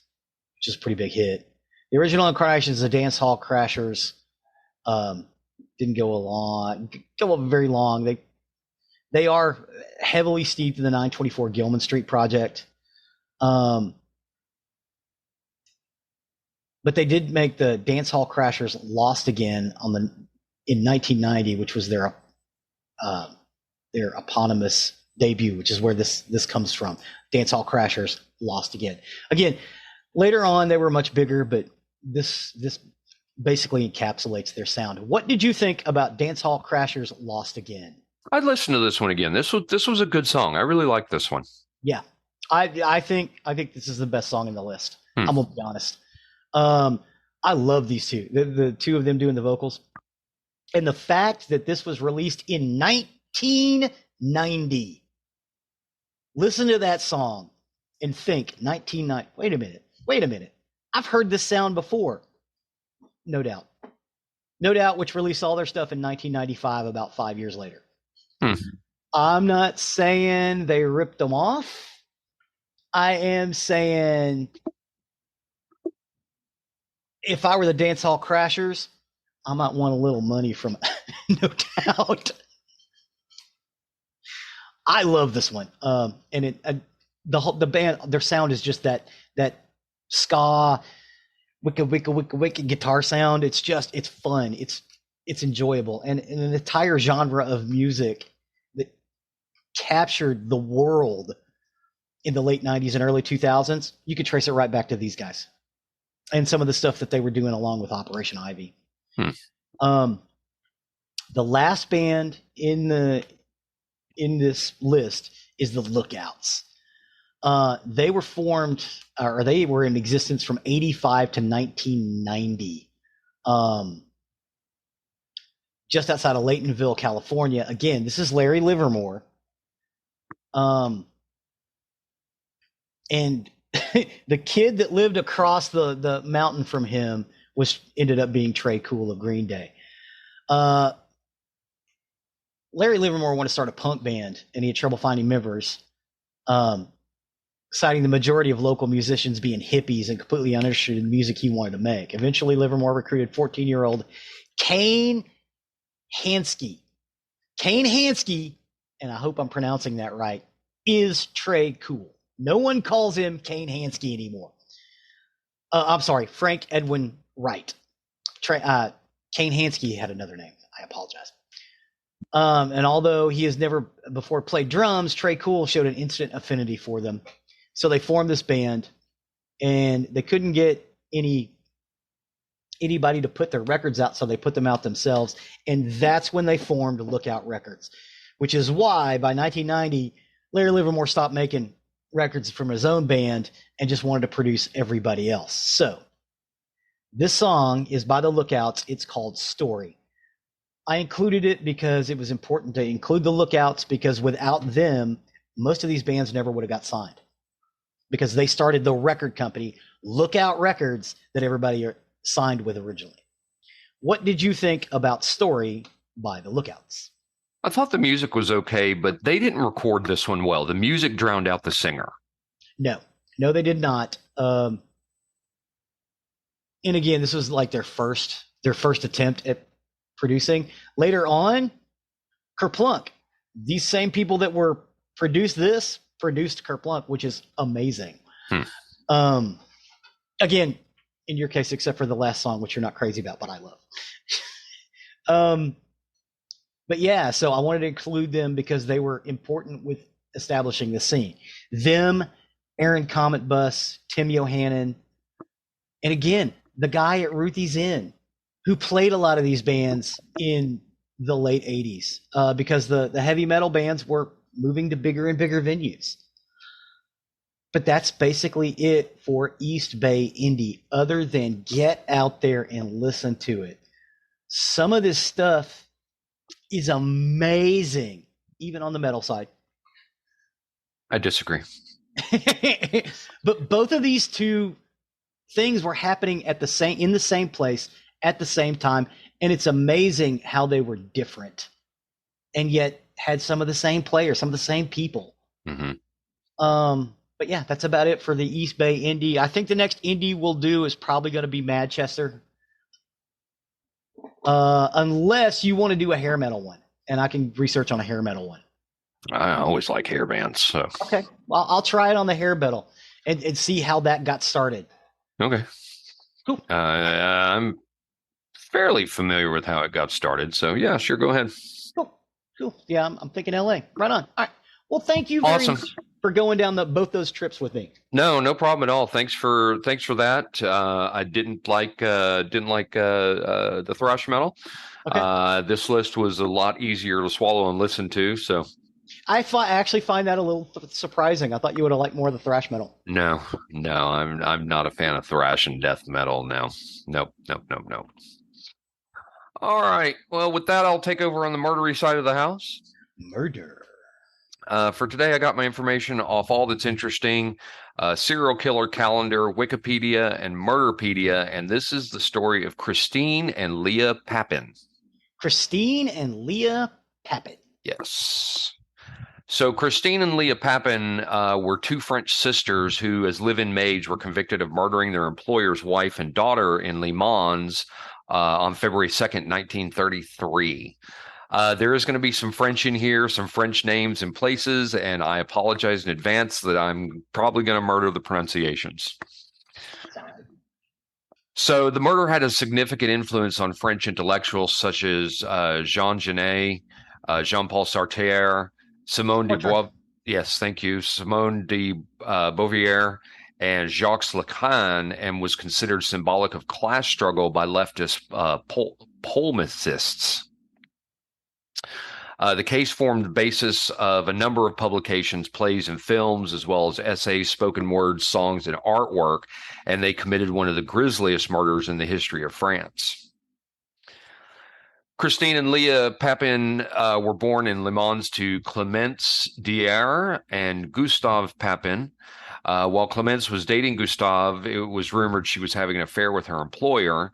Speaker 2: which is a pretty big hit. The original incarnations of Dance Hall Crashers didn't go very long. They are heavily steeped in the 924 Gilman Street project. But they did make the Dance Hall Crashers Lost Again in 1990, which was their eponymous debut, which is where this comes from. Dance Hall Crashers Lost Again. Again, later on they were much bigger, but this basically encapsulates their sound. What did you think about Dance Hall Crashers Lost Again?
Speaker 1: I'd listen to this one again. This was a good song. I really like this one.
Speaker 2: Yeah, I think this is the best song in the list. I'm gonna be honest. I love these two. The two of them doing the vocals, and the fact that this was released in 1990. Listen to that song and think 1990. Wait a minute. I've heard this sound before. No Doubt, which released all their stuff in 1995, about 5 years later. I'm not saying they ripped them off. I am saying if I were the Dance Hall Crashers, I might want a little money from No Doubt. I love this one. And the band, their sound is just that ska, wicked guitar sound. It's fun. It's enjoyable. And an entire genre of music that captured the world in the late 90s and early 2000s. You could trace it right back to these guys and some of the stuff that they were doing along with Operation Ivy. The last band in this list is the Lookouts. They were formed, or they were in existence from 85 to 1990. Just outside of Laytonville, California. Again, this is Larry Livermore. And the kid that lived across the mountain from him ended up being Trey Cool of Green Day. Larry Livermore wanted to start a punk band, and he had trouble finding members, um, citing the majority of local musicians being hippies and completely uninterested in the music he wanted to make. Eventually, Livermore recruited 14-year-old Kane Hansky. Kane Hansky, and I hope I'm pronouncing that right, is Trey Cool. No one calls him Kane Hansky anymore. I'm sorry, Frank Edwin Wright. Kane Hansky had another name. I apologize. And although he has never before played drums, Trey Cool showed an instant affinity for them. So they formed this band, and they couldn't get anybody to put their records out, so they put them out themselves. And that's when they formed Lookout Records, which is why by 1990, Larry Livermore stopped making records from his own band and just wanted to produce everybody else. So this song is by the Lookouts. It's called Story. I included it because it was important to include the Lookouts, because without them, most of these bands never would have got signed, because they started the record company, Lookout Records, that everybody signed with originally. What did you think about Story by the Lookouts?
Speaker 1: I thought the music was okay, but they didn't record this one well. The music drowned out the singer.
Speaker 2: No, they did not. And again, this was like their first attempt at producing. Later on, Kerplunk, these same people that were produced Kerplunk, which is amazing. Again, in your case, except for the last song, which you're not crazy about, but I love. But yeah, so I wanted to include them because they were important with establishing the scene. Them, Aaron Comet Bus, Tim Yohannan, and again, the guy at Ruthie's Inn who played a lot of these bands in the late 80s, because the heavy metal bands were moving to bigger and bigger venues. But that's basically it for East Bay Indie, other than get out there and listen to it. Some of this stuff is amazing, even on the metal side.
Speaker 1: I disagree.
Speaker 2: But both of these two things were happening in the same place at the same time, and it's amazing how they were different and yet had some of the same players, some of the same people.
Speaker 1: Mm-hmm.
Speaker 2: But yeah, that's about it for the East Bay Indie. I think the next indie we'll do is probably going to be Manchester, unless you want to do a hair metal one, and I can research on a hair metal one.
Speaker 1: I always like hair bands. So.
Speaker 2: Okay, well, I'll try it on the hair metal and see how that got started.
Speaker 1: Okay,
Speaker 2: cool.
Speaker 1: I'm fairly familiar with how it got started, so yeah, sure, go ahead.
Speaker 2: Cool. Yeah, I'm thinking LA. Right on. All right. Well, thank you very much for going down both those trips with me.
Speaker 1: No problem at all. Thanks for that. I didn't like the thrash metal. Okay. This list was a lot easier to swallow and listen to. So
Speaker 2: I actually find that a little surprising. I thought you would have liked more of the thrash metal.
Speaker 1: No, I'm not a fan of thrash and death metal. No. Nope. All right. Well, with that, I'll take over on the murdery side of the house.
Speaker 2: Murder.
Speaker 1: For today, I got my information off All That's Interesting, Serial Killer Calendar, Wikipedia, and Murderpedia, and this is the story of Christine and Lea Papin.
Speaker 2: Christine and Lea Papin.
Speaker 1: Yes. So Christine and Lea Papin were two French sisters who, as live-in maids, were convicted of murdering their employer's wife and daughter in Le Mans on February 2nd, 1933. There is going to be some French in here, some French names and places, and I apologize in advance that I'm probably going to murder the pronunciations. So the murder had a significant influence on French intellectuals such as Jean Genet, Jean-Paul Sartre, Simone de Beauvoir. Yes, thank you. Simone de Beauvoir and Jacques Lacan, and was considered symbolic of class struggle by leftist polemicists. The case formed the basis of a number of publications, plays, and films, as well as essays, spoken words, songs, and artwork, and they committed one of the grisliest murders in the history of France. Christine and Lea Papin were born in Le Mans to Clémence Dier and Gustave Papin. While Clémence was dating Gustave, it was rumored she was having an affair with her employer.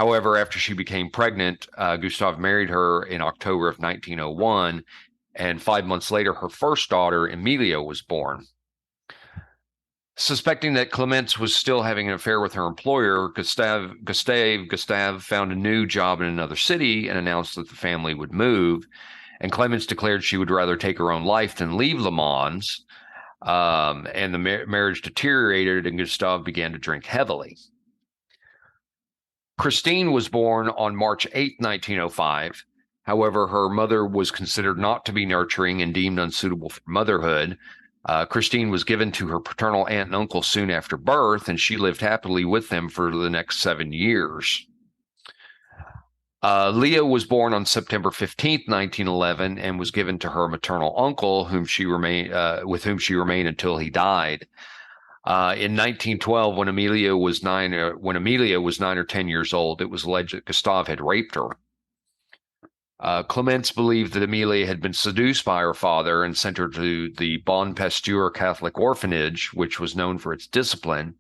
Speaker 1: However, after she became pregnant, Gustav married her in October of 1901, and 5 months later, her first daughter, Emilia, was born. Suspecting that Clemence was still having an affair with her employer, Gustave found a new job in another city and announced that the family would move. And Clemence declared she would rather take her own life than leave Le Mans. And the marriage deteriorated, and Gustave began to drink heavily. Christine was born on March 8, 1905. However, her mother was considered not to be nurturing and deemed unsuitable for motherhood. Christine was given to her paternal aunt and uncle soon after birth, and she lived happily with them for the next 7 years. Lea was born on September 15th, 1911, and was given to her maternal uncle, with whom she remained until he died. In 1912, when Emilia was 9 or 10 years old, it was alleged that Gustave had raped her. Clemence believed that Emilia had been seduced by her father and sent her to the Bon Pasteur Catholic orphanage, which was known for its discipline.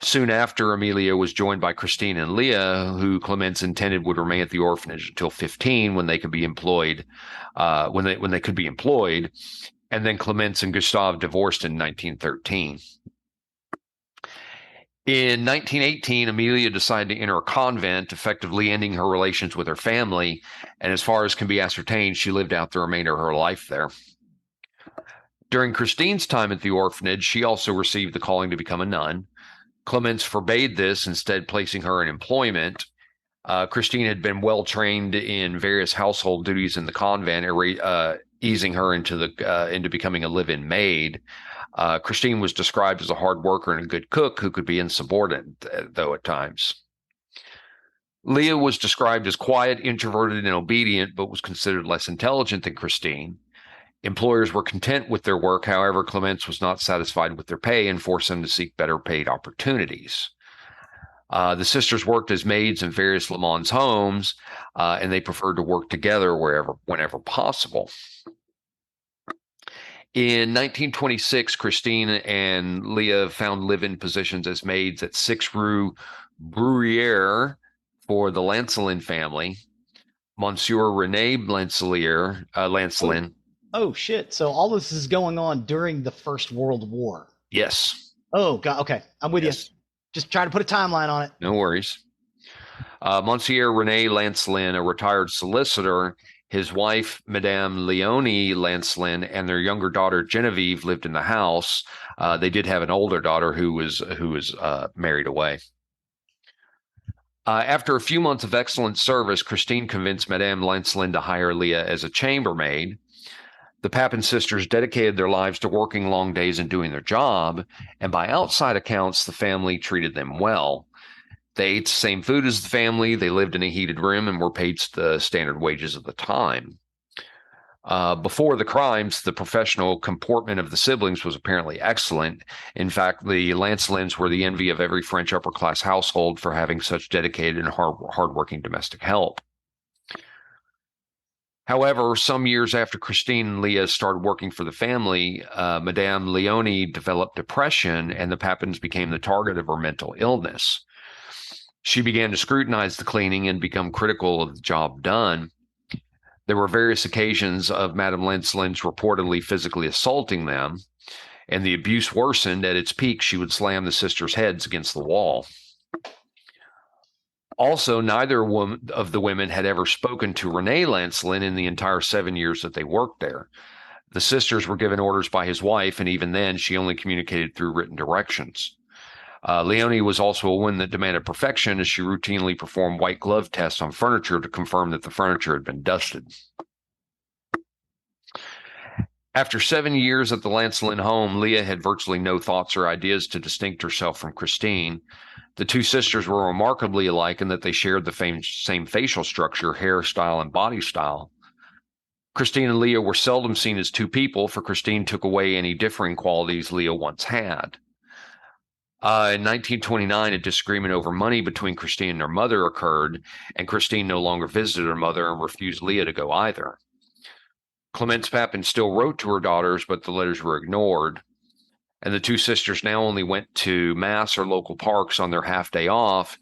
Speaker 1: Soon after, Emilia was joined by Christine and Lea, who Clemence intended would remain at the orphanage until 15, when they could be employed. When they could be employed, and then Clemence and Gustave divorced in 1913. In 1918, Emilia decided to enter a convent, effectively ending her relations with her family, and as far as can be ascertained, she lived out the remainder of her life there. During Christine's time at the orphanage, she also received the calling to become a nun. Clemence forbade this, instead placing her in employment. Christine had been well trained in various household duties in the convent, easing her into becoming a live-in maid. Christine was described as a hard worker and a good cook who could be insubordinate, though at times. Lea was described as quiet, introverted, and obedient, but was considered less intelligent than Christine. Employers were content with their work. However, Clemence was not satisfied with their pay and forced them to seek better paid opportunities. The sisters worked as maids in various Le Mans homes, and they preferred to work together whenever possible. In 1926, Christine and Lea found live-in positions as maids at 6 Rue Bruyere for the Lancelin family. Monsieur René Lancelin.
Speaker 2: Oh, shit. So all this is going on during the First World War.
Speaker 1: Yes.
Speaker 2: Oh, God. Okay. I'm with you. Just trying to put a timeline on it.
Speaker 1: No worries. Monsieur René Lancelin, a retired solicitor, his wife, Madame Leonie Lancelin, and their younger daughter, Genevieve, lived in the house. They did have an older daughter who was married away. After a few months of excellent service, Christine convinced Madame Lancelin to hire Lea as a chambermaid. The Papin sisters dedicated their lives to working long days and doing their job, and by outside accounts, the family treated them well. They ate the same food as the family, they lived in a heated room, and were paid the standard wages of the time. Before the crimes, the professional comportment of the siblings was apparently excellent. In fact, the Lancelins were the envy of every French upper-class household for having such dedicated and hardworking domestic help. However, some years after Christine and Lea started working for the family, Madame Leonie developed depression, and the Papins became the target of her mental illness. She began to scrutinize the cleaning and become critical of the job done. There were various occasions of Madame Lancelin's reportedly physically assaulting them, and the abuse worsened. At its peak, she would slam the sisters' heads against the wall. Also, neither of the women had ever spoken to René Lancelin in the entire 7 years that they worked there. The sisters were given orders by his wife, and even then, she only communicated through written directions. Leonie was also a woman that demanded perfection, as she routinely performed white glove tests on furniture to confirm that the furniture had been dusted. After 7 years at the Lancelin home, Lea had virtually no thoughts or ideas to distinct herself from Christine. The two sisters were remarkably alike in that they shared the same facial structure, hairstyle, and body style. Christine and Lea were seldom seen as two people, for Christine took away any differing qualities Lea once had. In 1929, a disagreement over money between Christine and her mother occurred, and Christine no longer visited her mother and refused Lea to go either. Clemence Papin still wrote to her daughters, but the letters were ignored. and the two sisters now only went to mass or local parks on their half day off.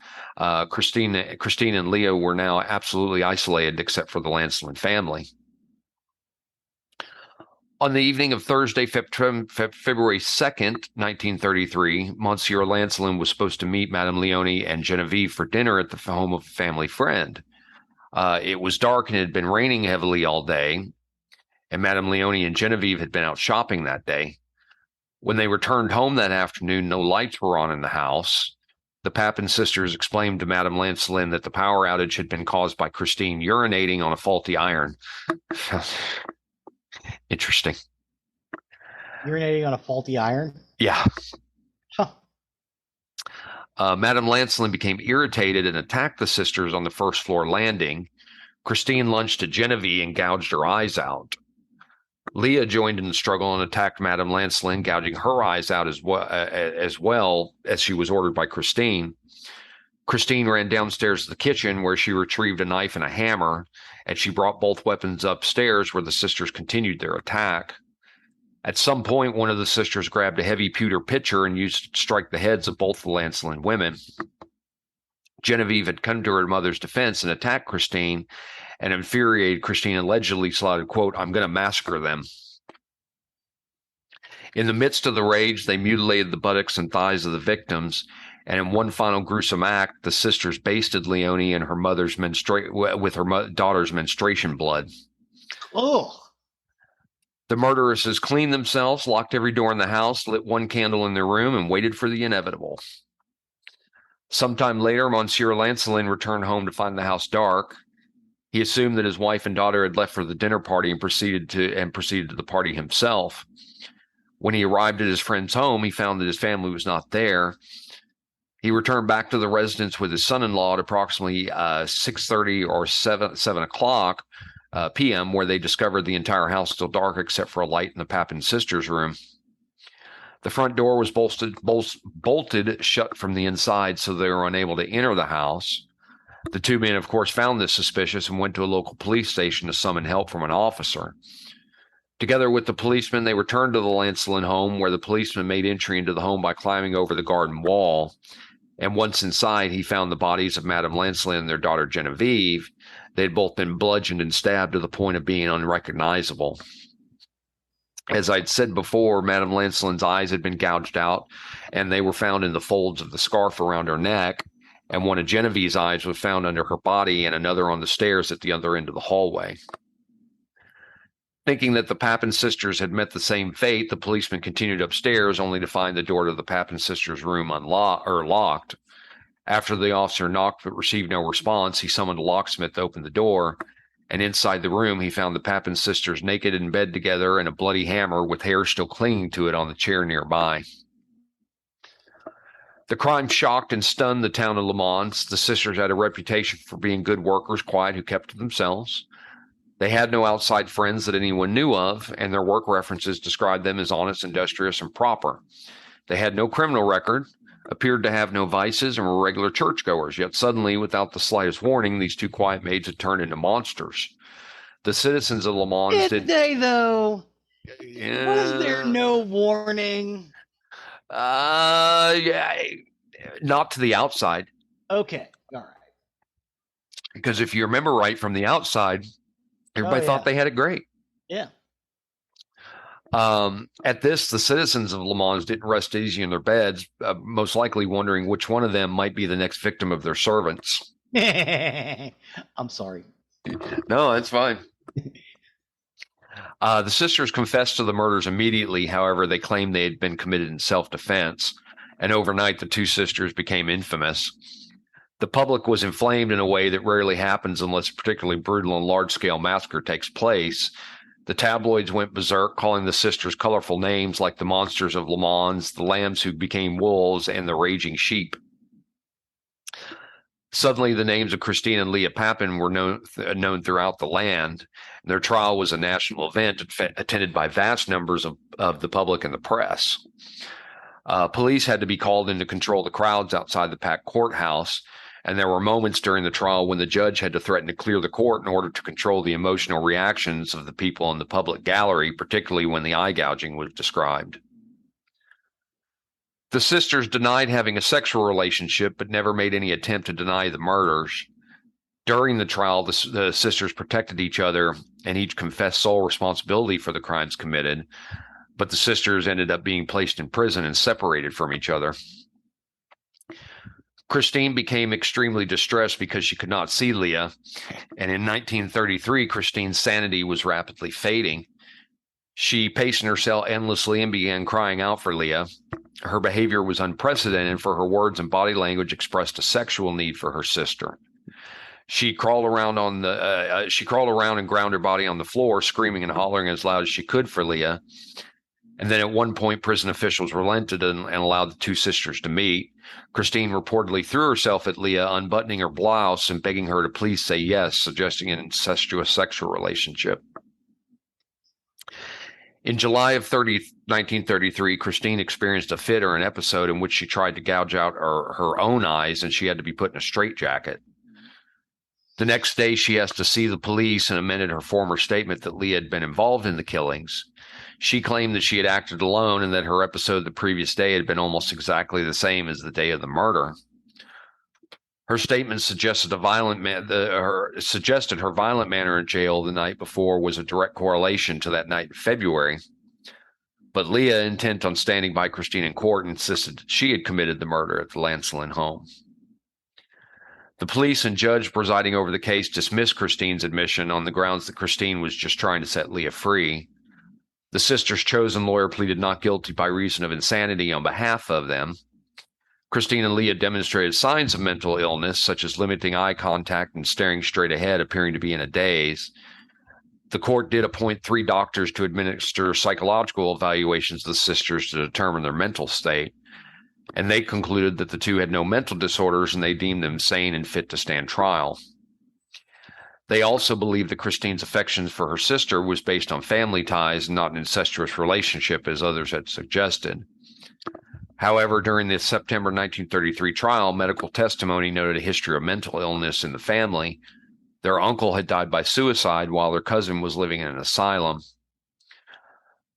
Speaker 1: Christine and Lea were now absolutely isolated except for the Lancelin family. On the evening of Thursday, February 2nd, 1933, Monsieur Lancelin was supposed to meet Madame Leonie and Genevieve for dinner at the home of a family friend. It was dark and it had been raining heavily all day, and Madame Leonie and Genevieve had been out shopping that day. When they returned home that afternoon, no lights were on in the house. The Papin sisters explained to Madame Lancelin that the power outage had been caused by Christine urinating on a faulty iron. Interesting.
Speaker 2: Urinating on a faulty iron?
Speaker 1: Yeah.
Speaker 2: Huh.
Speaker 1: Madame Lancelin became irritated and attacked the sisters on the first floor landing. Christine lunged at Genevieve and gouged her eyes out. Lea joined in the struggle and attacked Madame Lancelin, gouging her eyes out as well as she was ordered by Christine. Christine ran downstairs to the kitchen where she retrieved a knife and a hammer, and she brought both weapons upstairs where the sisters continued their attack. At some point, one of the sisters grabbed a heavy pewter pitcher and used it to strike the heads of both the Lancelin women. Genevieve had come to her mother's defense and attacked Christine, and infuriated Christine allegedly shouted, quote, "I'm going to massacre them." In the midst of the rage, they mutilated the buttocks and thighs of the victims, and in one final gruesome act, the sisters basted Leonie and her mother's with her daughter's menstruation blood.
Speaker 2: Oh.
Speaker 1: The murderesses cleaned themselves, locked every door in the house, lit one candle in their room, and waited for the inevitable. Sometime later, Monsieur Lancelin returned home to find the house dark. He assumed that his wife and daughter had left for the dinner party and proceeded to the party himself. When he arrived at his friend's home, he found that his family was not there. He returned back to the residence with his son-in-law at approximately 6:30 or 7 o'clock p.m., where they discovered the entire house still dark except for a light in the Papin sisters' room. The front door was bolted shut from the inside, so they were unable to enter the house. The two men, of course, found this suspicious and went to a local police station to summon help from an officer. Together with the policeman, they returned to the Lancelin home, where the policeman made entry into the home by climbing over the garden wall. And once inside, he found the bodies of Madame Lancelin and their daughter Genevieve. They had both been bludgeoned and stabbed to the point of being unrecognizable. As I'd said before, Madame Lancelin's eyes had been gouged out, and they were found in the folds of the scarf around her neck. And one of Genevieve's eyes was found under her body and another on the stairs at the other end of the hallway. Thinking that the Papin sisters had met the same fate, the policeman continued upstairs, only to find the door to the Papin sisters' room locked. After the officer knocked but received no response, he summoned a locksmith to open the door, and inside the room he found the Papin sisters naked in bed together and a bloody hammer with hair still clinging to it on the chair nearby. The crime shocked and stunned the town of Le Mans. The sisters had a reputation for being good workers, quiet, who kept to themselves. They had no outside friends that anyone knew of, and their work references described them as honest, industrious, and proper. They had no criminal record, appeared to have no vices, and were regular churchgoers. Yet suddenly, without the slightest warning, these two quiet maids had turned into monsters. The citizens of Le Mans
Speaker 2: Did they, though?
Speaker 1: Yeah.
Speaker 2: Was there no warning?
Speaker 1: Yeah, not to the outside.
Speaker 2: Okay, all right.
Speaker 1: Because if you remember right, from the outside, everybody thought they had it great.
Speaker 2: Yeah.
Speaker 1: At this, the citizens of Le Mans didn't rest easy in their beds, most likely wondering which one of them might be the next victim of their servants.
Speaker 2: I'm sorry.
Speaker 1: No, that's fine. The sisters confessed to the murders immediately. However, they claimed they had been committed in self-defense, and overnight the two sisters became infamous. The public was inflamed in a way that rarely happens unless a particularly brutal and large-scale massacre takes place. The tabloids went berserk, calling the sisters colorful names like the monsters of Le Mans, the lambs who became wolves, and the raging sheep. Suddenly, the names of Christine and Lea Papin were known throughout the land. Their trial was a national event attended by vast numbers of the public and the press. Police had to be called in to control the crowds outside the packed courthouse, and there were moments during the trial when the judge had to threaten to clear the court in order to control the emotional reactions of the people in the public gallery, particularly when the eye gouging was described. The sisters denied having a sexual relationship, but never made any attempt to deny the murders. During the trial, the sisters protected each other and each confessed sole responsibility for the crimes committed, but the sisters ended up being placed in prison and separated from each other. Christine became extremely distressed because she could not see Lea, and in 1933, Christine's sanity was rapidly fading. She paced in her cell endlessly and began crying out for Lea. Her behavior was unprecedented, for her words and body language expressed a sexual need for her sister. She crawled around and ground her body on the floor, screaming and hollering as loud as she could for Lea. And then at one point, prison officials relented and allowed the two sisters to meet. Christine reportedly threw herself at Lea, unbuttoning her blouse and begging her to please say yes, suggesting an incestuous sexual relationship. In July of 1933, Christine experienced a fit or an episode in which she tried to gouge out her own eyes, and she had to be put in a straitjacket. The next day, she asked to see the police and amended her former statement that Lea had been involved in the killings. She claimed that she had acted alone and that her episode the previous day had been almost exactly the same as the day of the murder. Her statement suggested her violent manner in jail the night before was a direct correlation to that night in February. But Lea, intent on standing by Christine in court, insisted that she had committed the murder at the Lancelin home. The police and judge presiding over the case dismissed Christine's admission on the grounds that Christine was just trying to set Lea free. The sisters' chosen lawyer pleaded not guilty by reason of insanity on behalf of them. Christine and Lea demonstrated signs of mental illness, such as limiting eye contact and staring straight ahead, appearing to be in a daze. The court did appoint 3 doctors to administer psychological evaluations of the sisters to determine their mental state, and they concluded that the two had no mental disorders and they deemed them sane and fit to stand trial. They also believed that Christine's affections for her sister was based on family ties and not an incestuous relationship, as others had suggested. However, during the September 1933 trial, medical testimony noted a history of mental illness in the family. Their uncle had died by suicide while their cousin was living in an asylum.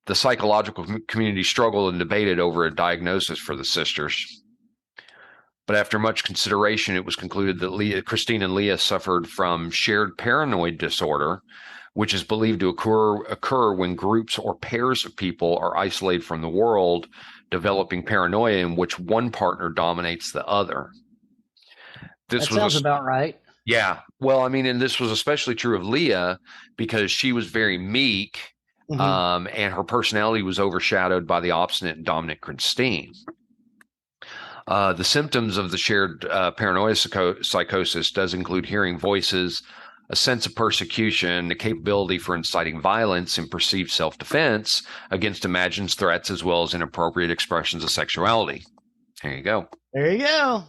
Speaker 1: The psychological community struggled and debated over a diagnosis for the sisters. But after much consideration, it was concluded that Christine and Lea suffered from shared paranoid disorder, which is believed to occur when groups or pairs of people are isolated from the world, developing paranoia in which one partner dominates the other.
Speaker 2: That sounds about right.
Speaker 1: Yeah. Well, I mean, and this was especially true of Lea because she was very meek, and her personality was overshadowed by the obstinate and dominant Christine. The symptoms of the shared paranoia psychosis does include hearing voices, a sense of persecution, the capability for inciting violence and perceived self-defense against imagined threats, as well as inappropriate expressions of sexuality. There you go.
Speaker 2: There you go.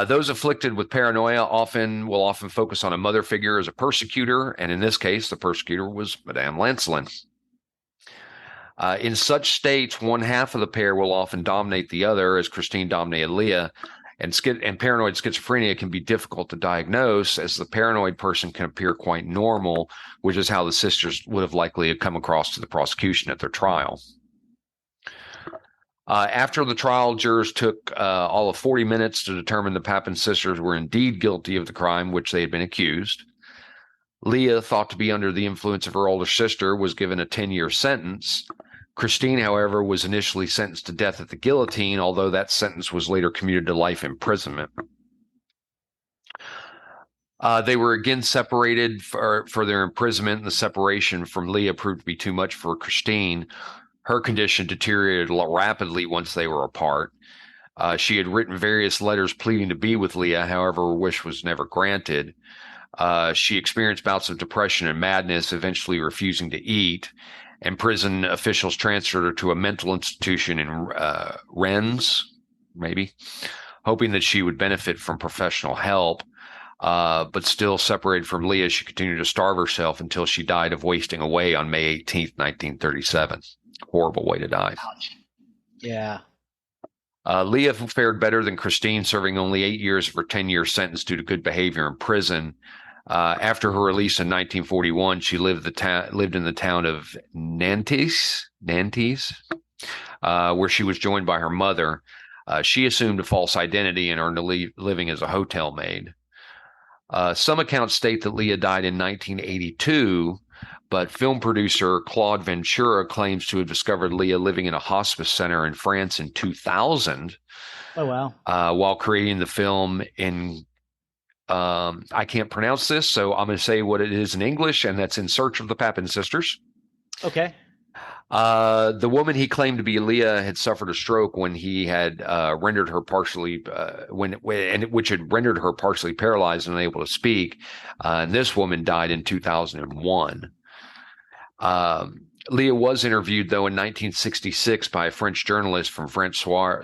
Speaker 1: Those afflicted with paranoia will often focus on a mother figure as a persecutor, and in this case, the persecutor was Madame Lancelin. In such states, one half of the pair will often dominate the other, as Christine dominated Lea, and paranoid schizophrenia can be difficult to diagnose, as the paranoid person can appear quite normal, which is how the sisters would have likely come across to the prosecution at their trial. After the trial, jurors took all of 40 minutes to determine the Papin sisters were indeed guilty of the crime which they had been accused. Lea, thought to be under the influence of her older sister, was given a 10-year sentence. Christine, however, was initially sentenced to death at the guillotine, although that sentence was later commuted to life imprisonment. They were again separated for their imprisonment, and the separation from Lea proved to be too much for Christine. Her condition deteriorated rapidly once they were apart. She had written various letters pleading to be with Lea, however, her wish was never granted. She experienced bouts of depression and madness, eventually refusing to eat, and prison officials transferred her to a mental institution in Rennes, maybe, hoping that she would benefit from professional help. But still separated from Lea, she continued to starve herself until she died of wasting away on May 18th, 1937. Horrible way to die.
Speaker 2: Yeah.
Speaker 1: Lea fared better than Christine, serving only 8 years of her 10-year sentence due to good behavior in prison. After her release in 1941, she lived in the town of Nantes, where she was joined by her mother. She assumed a false identity and earned a living as a hotel maid. Some accounts state that Lea died in 1982, but film producer Claude Ventura claims to have discovered Lea living in a hospice center in France in 2000
Speaker 2: Oh, wow.
Speaker 1: while creating the film in I can't pronounce this, so I'm going to say what it is in English, and that's In Search of the Papin Sisters.
Speaker 2: Okay.
Speaker 1: The woman he claimed to be Lea had suffered a stroke when he had rendered her partially, which had rendered her partially paralyzed and unable to speak. And this woman died in 2001. Lea was interviewed, though, in 1966 by a French journalist from French Soir.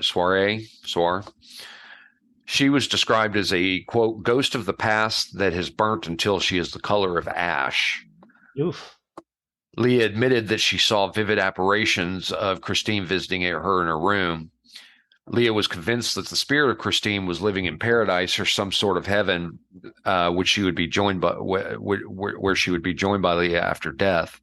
Speaker 1: She was described as a, quote, ghost of the past that has burnt until she is the color of ash.
Speaker 2: Oof.
Speaker 1: Lea admitted that she saw vivid apparitions of Christine visiting her in her room. Lea was convinced that the spirit of Christine was living in paradise or some sort of heaven, which she would be joined by, where she would be joined by Lea after death.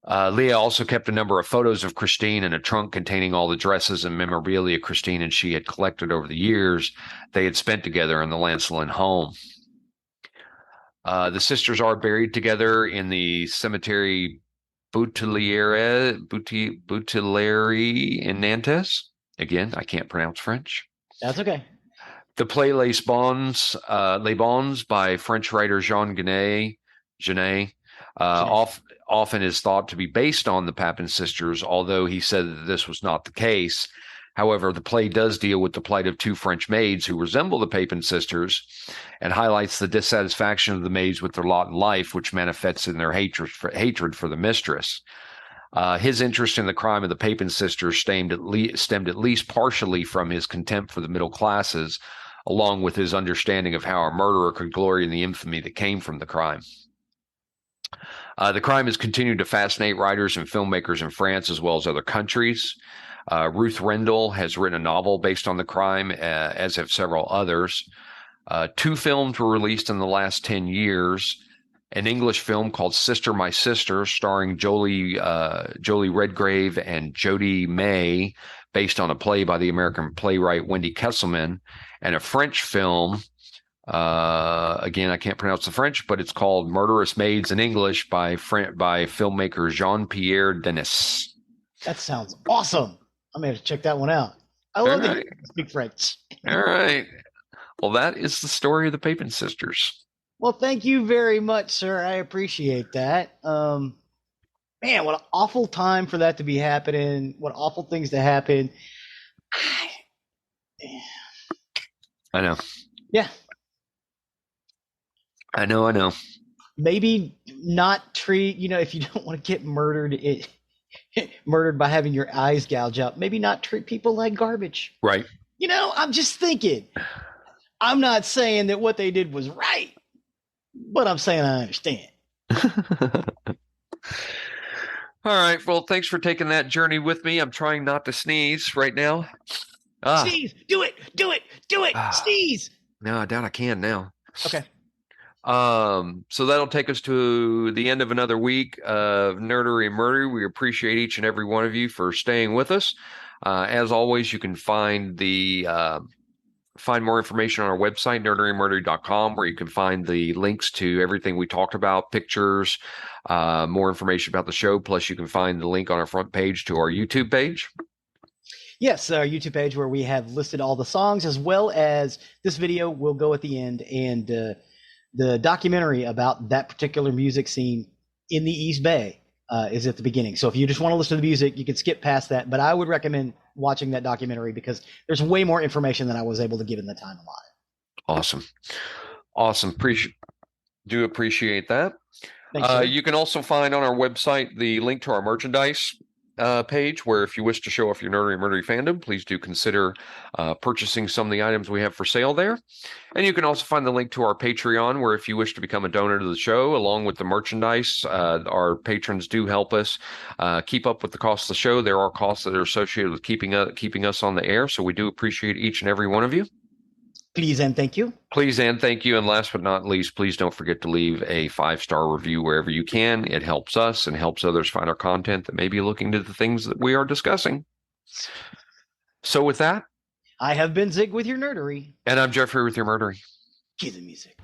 Speaker 1: Lea also kept a number of photos of Christine in a trunk containing all the dresses and memorabilia Christine and she had collected over the years they had spent together in the Lancelin home. The sisters are buried together in the cemetery Boutilliere in Nantes. Again, I can't pronounce French.
Speaker 2: That's okay.
Speaker 1: The play Les Bons by French writer Jean Genet often is thought to be based on the Papin sisters, although he said that this was not the case. However, the play does deal with the plight of two French maids who resemble the Papin sisters and highlights the dissatisfaction of the maids with their lot in life, which manifests in their hatred for the mistress. His interest in the crime of the Papin sisters stemmed at least partially from his contempt for the middle classes, along with his understanding of how a murderer could glory in the infamy that came from the crime. The crime has continued to fascinate writers and filmmakers in France as well as other countries. Ruth Rendell has written a novel based on the crime, as have several others. 2 films were released in the last 10 years. An English film called Sister, My Sister, starring Jolie Redgrave and Jodie May, based on a play by the American playwright Wendy Kesselman, and a French film, again, I can't pronounce the French, but it's called Murderous Maids in English by filmmaker Jean-Pierre Denis.
Speaker 2: That sounds awesome. I'm going to check that one out. I love that you speak French.
Speaker 1: All right. Well, that is the story of the Papin sisters.
Speaker 2: Well, thank you very much, sir. I appreciate that. Man, what an awful time for that to be happening. What awful things to happen.
Speaker 1: I know.
Speaker 2: Yeah.
Speaker 1: I know.
Speaker 2: Maybe not treat, if you don't want to get murdered, murdered by having your eyes gouged out, maybe not treat people like garbage.
Speaker 1: Right.
Speaker 2: I'm just thinking. I'm not saying that what they did was right, but I'm saying I understand.
Speaker 1: All right. Well, thanks for taking that journey with me. I'm trying not to sneeze right now.
Speaker 2: Sneeze. Do it. Sneeze.
Speaker 1: No, I doubt I can now.
Speaker 2: Okay.
Speaker 1: So that'll take us to the end of another week of Nerdery and Murdery. We appreciate each and every one of you for staying with us. As always, you can find more information on our website, nerderymurdery.com, where you can find the links to everything we talked about, pictures, more information about the show. Plus, you can find the link on our front page to our YouTube page.
Speaker 2: Yes, our YouTube page where we have listed all the songs, as well as this video will go at the end, and the documentary about that particular music scene in the East Bay is at the beginning. So if you just want to listen to the music, you can skip past that. But I would recommend watching that documentary because there's way more information than I was able to give in the time allotted.
Speaker 1: Awesome. Appreciate that.
Speaker 2: Thanks,
Speaker 1: you can also find on our website the link to our merchandise page, where if you wish to show off your Nerdery and Murdery fandom, please do consider purchasing some of the items we have for sale there. And you can also find the link to our Patreon, where if you wish to become a donor to the show, along with the merchandise, our patrons do help us keep up with the cost of the show. There are costs that are associated with keeping us on the air, so we do appreciate each and every one of you.
Speaker 2: Please and thank you.
Speaker 1: Please and thank you. And last but not least, please don't forget to leave a 5-star review wherever you can. It helps us and helps others find our content that may be looking to the things that we are discussing. So with that,
Speaker 2: I have been Zig with your nerdery.
Speaker 1: and I'm Geoffrey with your murdery.
Speaker 2: Cue the music.